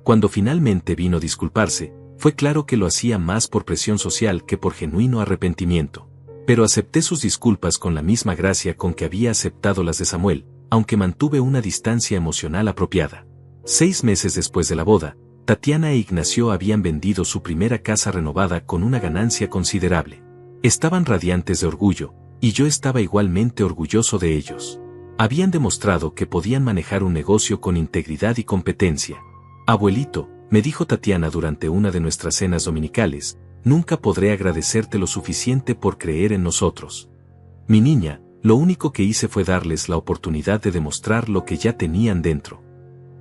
S1: Cuando finalmente vino a disculparse, fue claro que lo hacía más por presión social que por genuino arrepentimiento. Pero acepté sus disculpas con la misma gracia con que había aceptado las de Samuel, aunque mantuve una distancia emocional apropiada. 6 meses después de la boda, Tatiana e Ignacio habían vendido su primera casa renovada con una ganancia considerable. Estaban radiantes de orgullo, y yo estaba igualmente orgulloso de ellos. Habían demostrado que podían manejar un negocio con integridad y competencia. Abuelito, me dijo Tatiana durante una de nuestras cenas dominicales, nunca podré agradecerte lo suficiente por creer en nosotros. Mi niña, lo único que hice fue darles la oportunidad de demostrar lo que ya tenían dentro.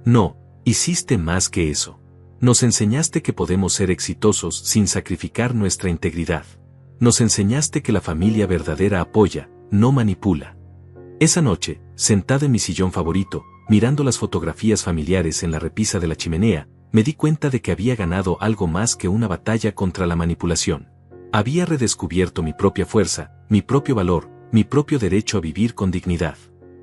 S1: No, hiciste más que eso. Nos enseñaste que podemos ser exitosos sin sacrificar nuestra integridad. Nos enseñaste que la familia verdadera apoya, no manipula. Esa noche, sentada en mi sillón favorito, mirando las fotografías familiares en la repisa de la chimenea, me di cuenta de que había ganado algo más que una batalla contra la manipulación. Había redescubierto mi propia fuerza, mi propio valor, mi propio derecho a vivir con dignidad.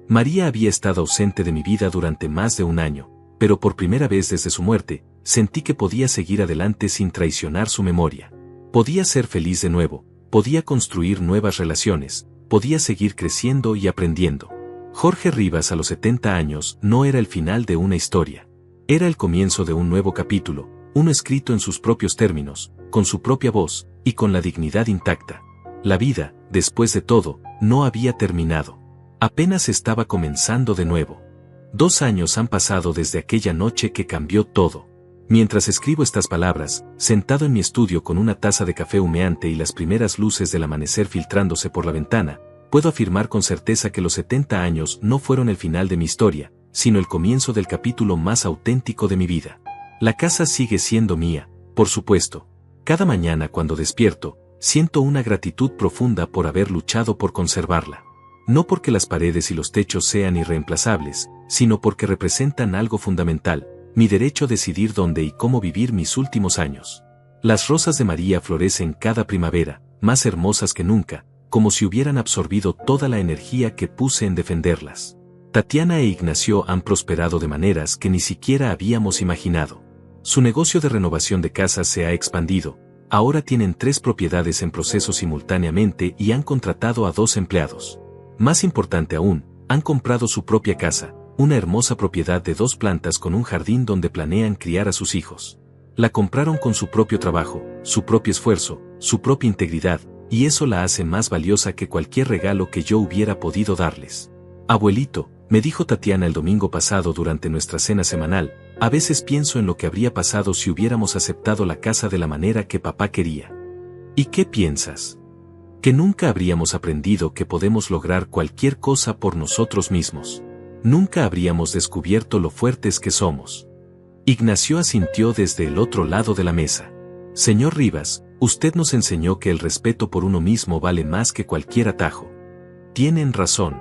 S1: María había estado ausente de mi vida durante más de un año, pero por primera vez desde su muerte, sentí que podía seguir adelante sin traicionar su memoria. Podía ser feliz de nuevo, podía construir nuevas relaciones, podía seguir creciendo y aprendiendo. Jorge Rivas a los 70 años no era el final de una historia. Era el comienzo de un nuevo capítulo, uno escrito en sus propios términos, con su propia voz, y con la dignidad intacta. La vida, después de todo, no había terminado. Apenas estaba comenzando de nuevo. 2 años han pasado desde aquella noche que cambió todo. Mientras escribo estas palabras, sentado en mi estudio con una taza de café humeante y las primeras luces del amanecer filtrándose por la ventana, puedo afirmar con certeza que los 70 años no fueron el final de mi historia, sino el comienzo del capítulo más auténtico de mi vida. La casa sigue siendo mía, por supuesto. Cada mañana cuando despierto, siento una gratitud profunda por haber luchado por conservarla. No porque las paredes y los techos sean irreemplazables, sino porque representan algo fundamental, mi derecho a decidir dónde y cómo vivir mis últimos años. Las rosas de María florecen cada primavera, más hermosas que nunca, como si hubieran absorbido toda la energía que puse en defenderlas. Tatiana e Ignacio han prosperado de maneras que ni siquiera habíamos imaginado. Su negocio de renovación de casas se ha expandido, ahora tienen 3 propiedades en proceso simultáneamente y han contratado a 2 empleados. Más importante aún, han comprado su propia casa, una hermosa propiedad de 2 plantas con un jardín donde planean criar a sus hijos. La compraron con su propio trabajo, su propio esfuerzo, su propia integridad, y eso la hace más valiosa que cualquier regalo que yo hubiera podido darles. Abuelito, me dijo Tatiana el domingo pasado durante nuestra cena semanal, a veces pienso en lo que habría pasado si hubiéramos aceptado la casa de la manera que papá quería. ¿Y qué piensas? Que nunca habríamos aprendido que podemos lograr cualquier cosa por nosotros mismos. Nunca habríamos descubierto lo fuertes que somos. Ignacio asintió desde el otro lado de la mesa. Señor Rivas, usted nos enseñó que el respeto por uno mismo vale más que cualquier atajo. Tienen razón.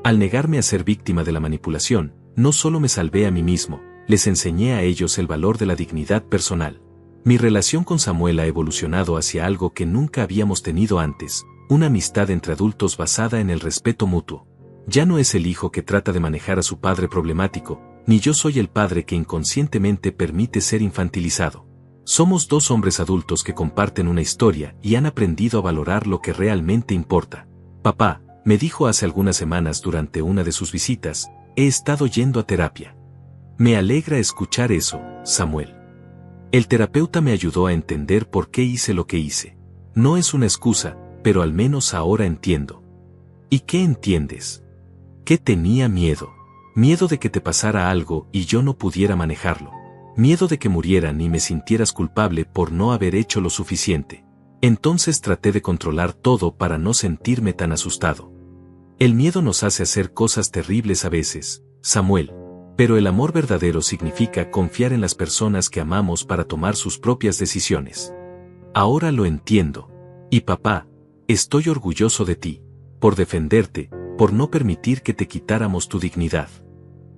S1: Al negarme a ser víctima de la manipulación, no solo me salvé a mí mismo, les enseñé a ellos el valor de la dignidad personal. Mi relación con Samuel ha evolucionado hacia algo que nunca habíamos tenido antes, una amistad entre adultos basada en el respeto mutuo. Ya no es el hijo que trata de manejar a su padre problemático, ni yo soy el padre que inconscientemente permite ser infantilizado. Somos 2 hombres adultos que comparten una historia y han aprendido a valorar lo que realmente importa. Papá, me dijo hace algunas semanas durante una de sus visitas, he estado yendo a terapia. Me alegra escuchar eso, Samuel. El terapeuta me ayudó a entender por qué hice lo que hice. No es una excusa, pero al menos ahora entiendo. ¿Y qué entiendes? Que tenía miedo. Miedo de que te pasara algo y yo no pudiera manejarlo. Miedo de que murieran y me sintieras culpable por no haber hecho lo suficiente. Entonces traté de controlar todo para no sentirme tan asustado. El miedo nos hace hacer cosas terribles a veces, Samuel. Pero el amor verdadero significa confiar en las personas que amamos para tomar sus propias decisiones. Ahora lo entiendo. Y papá, estoy orgulloso de ti, por defenderte, por no permitir que te quitáramos tu dignidad.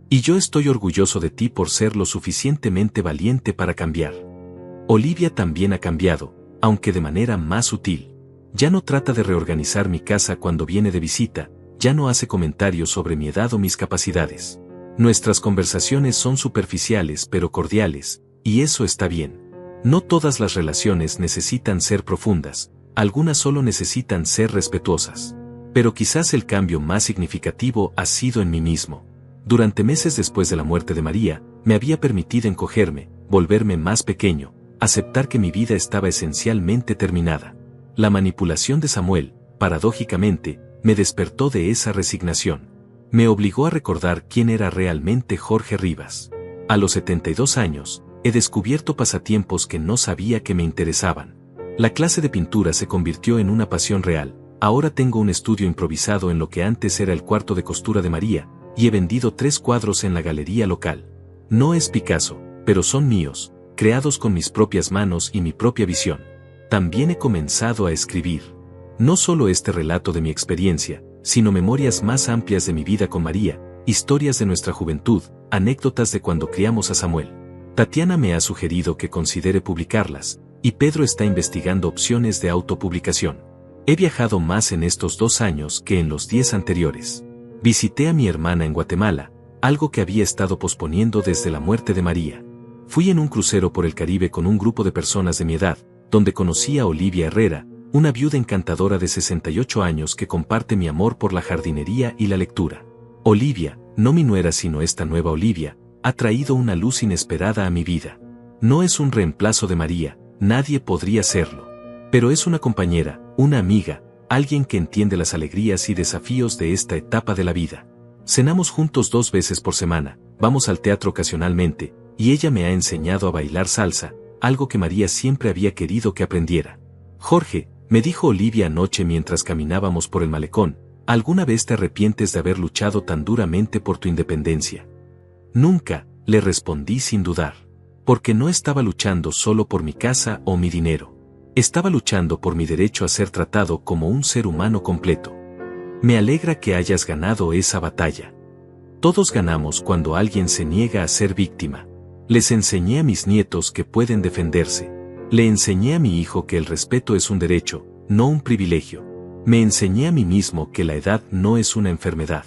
S1: Y yo estoy orgulloso de ti por ser lo suficientemente valiente para cambiar. Olivia también ha cambiado, aunque de manera más sutil. Ya no trata de reorganizar mi casa cuando viene de visita, ya no hace comentarios sobre mi edad o mis capacidades. Nuestras conversaciones son superficiales pero cordiales, y eso está bien. No todas las relaciones necesitan ser profundas, algunas solo necesitan ser respetuosas. Pero quizás el cambio más significativo ha sido en mí mismo. Durante meses después de la muerte de María, me había permitido encogerme, volverme más pequeño, aceptar que mi vida estaba esencialmente terminada. La manipulación de Samuel, paradójicamente, me despertó de esa resignación. Me obligó a recordar quién era realmente Jorge Rivas. A los 72 años, he descubierto pasatiempos que no sabía que me interesaban. La clase de pintura se convirtió en una pasión real. Ahora tengo un estudio improvisado en lo que antes era el cuarto de costura de María, y he vendido 3 cuadros en la galería local. No es Picasso, pero son míos, creados con mis propias manos y mi propia visión. También he comenzado a escribir. No solo este relato de mi experiencia, sino memorias más amplias de mi vida con María, historias de nuestra juventud, anécdotas de cuando criamos a Samuel. Tatiana me ha sugerido que considere publicarlas, y Pedro está investigando opciones de autopublicación. He viajado más en estos 2 años que en los 10 anteriores. Visité a mi hermana en Guatemala, algo que había estado posponiendo desde la muerte de María. Fui en un crucero por el Caribe con un grupo de personas de mi edad, donde conocí a Olivia Herrera, una viuda encantadora de 68 años que comparte mi amor por la jardinería y la lectura. Olivia, no mi nuera sino esta nueva Olivia, ha traído una luz inesperada a mi vida. No es un reemplazo de María, nadie podría serlo. Pero es una compañera, una amiga, alguien que entiende las alegrías y desafíos de esta etapa de la vida. Cenamos juntos 2 veces por semana, vamos al teatro ocasionalmente, y ella me ha enseñado a bailar salsa, algo que María siempre había querido que aprendiera. Jorge, me dijo Olivia anoche mientras caminábamos por el malecón, ¿alguna vez te arrepientes de haber luchado tan duramente por tu independencia? Nunca, le respondí sin dudar. Porque no estaba luchando solo por mi casa o mi dinero. Estaba luchando por mi derecho a ser tratado como un ser humano completo. Me alegra que hayas ganado esa batalla. Todos ganamos cuando alguien se niega a ser víctima. Les enseñé a mis nietos que pueden defenderse. Le enseñé a mi hijo que el respeto es un derecho, no un privilegio. Me enseñé a mí mismo que la edad no es una enfermedad.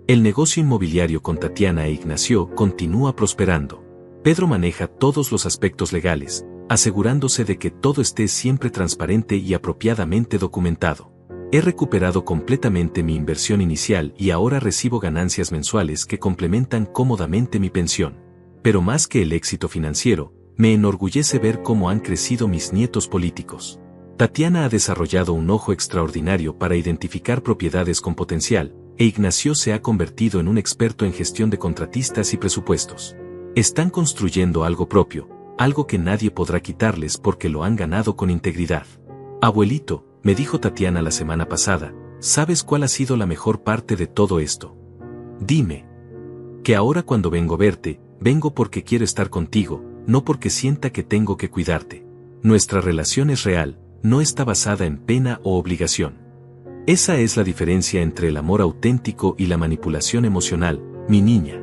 S1: El negocio inmobiliario con Tatiana e Ignacio continúa prosperando. Pedro maneja todos los aspectos legales, asegurándose de que todo esté siempre transparente y apropiadamente documentado. He recuperado completamente mi inversión inicial y ahora recibo ganancias mensuales que complementan cómodamente mi pensión. Pero más que el éxito financiero, me enorgullece ver cómo han crecido mis nietos políticos. Tatiana ha desarrollado un ojo extraordinario para identificar propiedades con potencial, e Ignacio se ha convertido en un experto en gestión de contratistas y presupuestos. Están construyendo algo propio, algo que nadie podrá quitarles porque lo han ganado con integridad. Abuelito, me dijo Tatiana la semana pasada, ¿sabes cuál ha sido la mejor parte de todo esto? Dime. Que ahora cuando vengo a verte, vengo porque quiero estar contigo, no porque sienta que tengo que cuidarte. Nuestra relación es real, no está basada en pena o obligación. Esa es la diferencia entre el amor auténtico y la manipulación emocional, mi niña.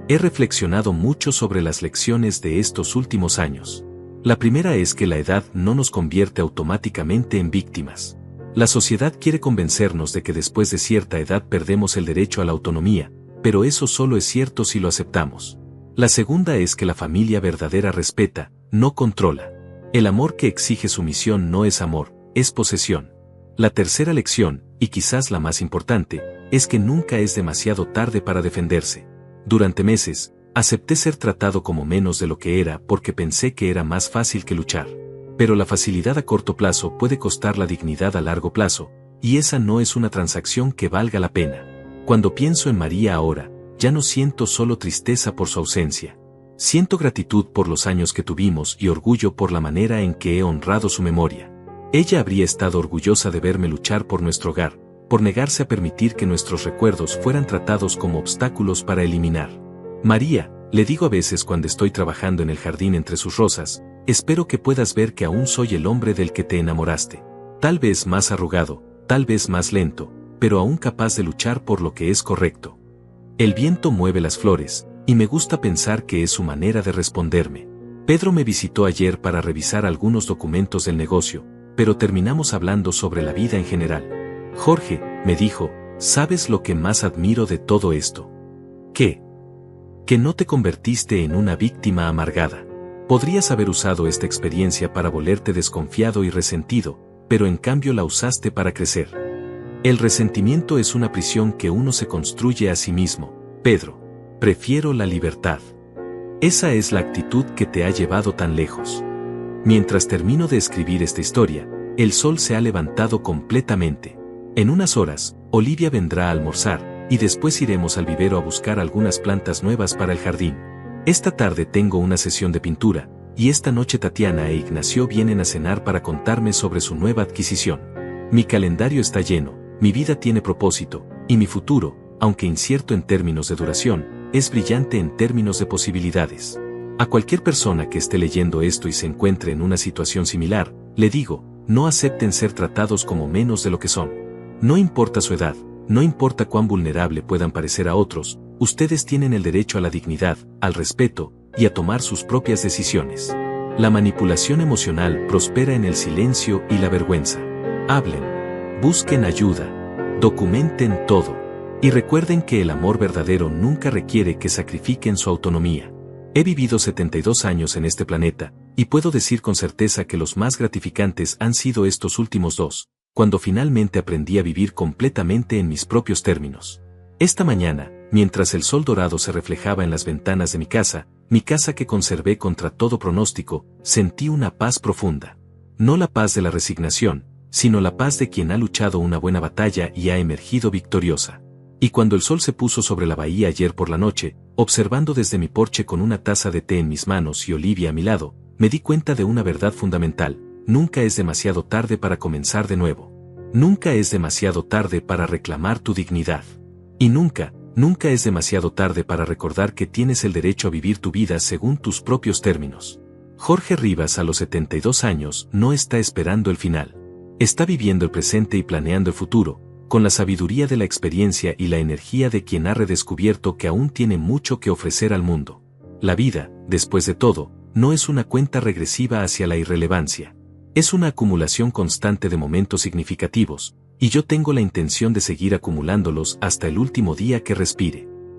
S1: He reflexionado mucho sobre las lecciones de estos últimos años. La primera es que la edad no nos convierte automáticamente en víctimas. La sociedad quiere convencernos de que después de cierta edad perdemos el derecho a la autonomía, pero eso solo es cierto si lo aceptamos. La segunda es que la familia verdadera respeta, no controla. El amor que exige sumisión no es amor, es posesión. La tercera lección, y quizás la más importante, es que nunca es demasiado tarde para defenderse. Durante meses, acepté ser tratado como menos de lo que era porque pensé que era más fácil que luchar. Pero la facilidad a corto plazo puede costar la dignidad a largo plazo, y esa no es una transacción que valga la pena. Cuando pienso en María ahora, ya no siento solo tristeza por su ausencia. Siento gratitud por los años que tuvimos y orgullo por la manera en que he honrado su memoria. Ella habría estado orgullosa de verme luchar por nuestro hogar, por negarse a permitir que nuestros recuerdos fueran tratados como obstáculos para eliminar. María, le digo a veces cuando estoy trabajando en el jardín entre sus rosas, espero que puedas ver que aún soy el hombre del que te enamoraste. Tal vez más arrugado, tal vez más lento, pero aún capaz de luchar por lo que es correcto. El viento mueve las flores, y me gusta pensar que es su manera de responderme. Pedro me visitó ayer para revisar algunos documentos del negocio, pero terminamos hablando sobre la vida en general. Jorge, me dijo, ¿sabes lo que más admiro de todo esto? ¿Qué? Que no te convertiste en una víctima amargada. Podrías haber usado esta experiencia para volverte desconfiado y resentido, pero en cambio la usaste para crecer. El resentimiento es una prisión que uno se construye a sí mismo, Pedro. Prefiero la libertad. Esa es la actitud que te ha llevado tan lejos. Mientras termino de escribir esta historia, el sol se ha levantado completamente. En unas horas, Olivia vendrá a almorzar, y después iremos al vivero a buscar algunas plantas nuevas para el jardín. Esta tarde tengo una sesión de pintura, y esta noche Tatiana e Ignacio vienen a cenar para contarme sobre su nueva adquisición. Mi calendario está lleno, mi vida tiene propósito, y mi futuro, aunque incierto en términos de duración, es brillante en términos de posibilidades. A cualquier persona que esté leyendo esto y se encuentre en una situación similar, le digo, no acepten ser tratados como menos de lo que son. No importa su edad, no importa cuán vulnerable puedan parecer a otros, Ustedes tienen el derecho a la dignidad, al respeto, y a tomar sus propias decisiones. La manipulación emocional prospera en el silencio y la vergüenza. Hablen. Busquen ayuda. Documenten todo. Y recuerden que el amor verdadero nunca requiere que sacrifiquen su autonomía. He vivido 72 años en este planeta, y puedo decir con certeza que los más gratificantes han sido estos últimos 2, cuando finalmente aprendí a vivir completamente en mis propios términos. Esta mañana, mientras el sol dorado se reflejaba en las ventanas de mi casa que conservé contra todo pronóstico, sentí una paz profunda. No la paz de la resignación, sino la paz de quien ha luchado una buena batalla y ha emergido victoriosa. Y cuando el sol se puso sobre la bahía ayer por la noche, observando desde mi porche con una taza de té en mis manos y Olivia a mi lado, me di cuenta de una verdad fundamental: nunca es demasiado tarde para comenzar de nuevo. Nunca es demasiado tarde para reclamar tu dignidad. Y nunca es demasiado tarde para recordar que tienes el derecho a vivir tu vida según tus propios términos. Jorge Rivas a los 72 años no está esperando el final. Está viviendo el presente y planeando el futuro, con la sabiduría de la experiencia y la energía de quien ha redescubierto que aún tiene mucho que ofrecer al mundo. La vida, después de todo, no es una cuenta regresiva hacia la irrelevancia. Es una acumulación constante de momentos significativos, y yo tengo la intención de seguir acumulándolos hasta el último día que respire.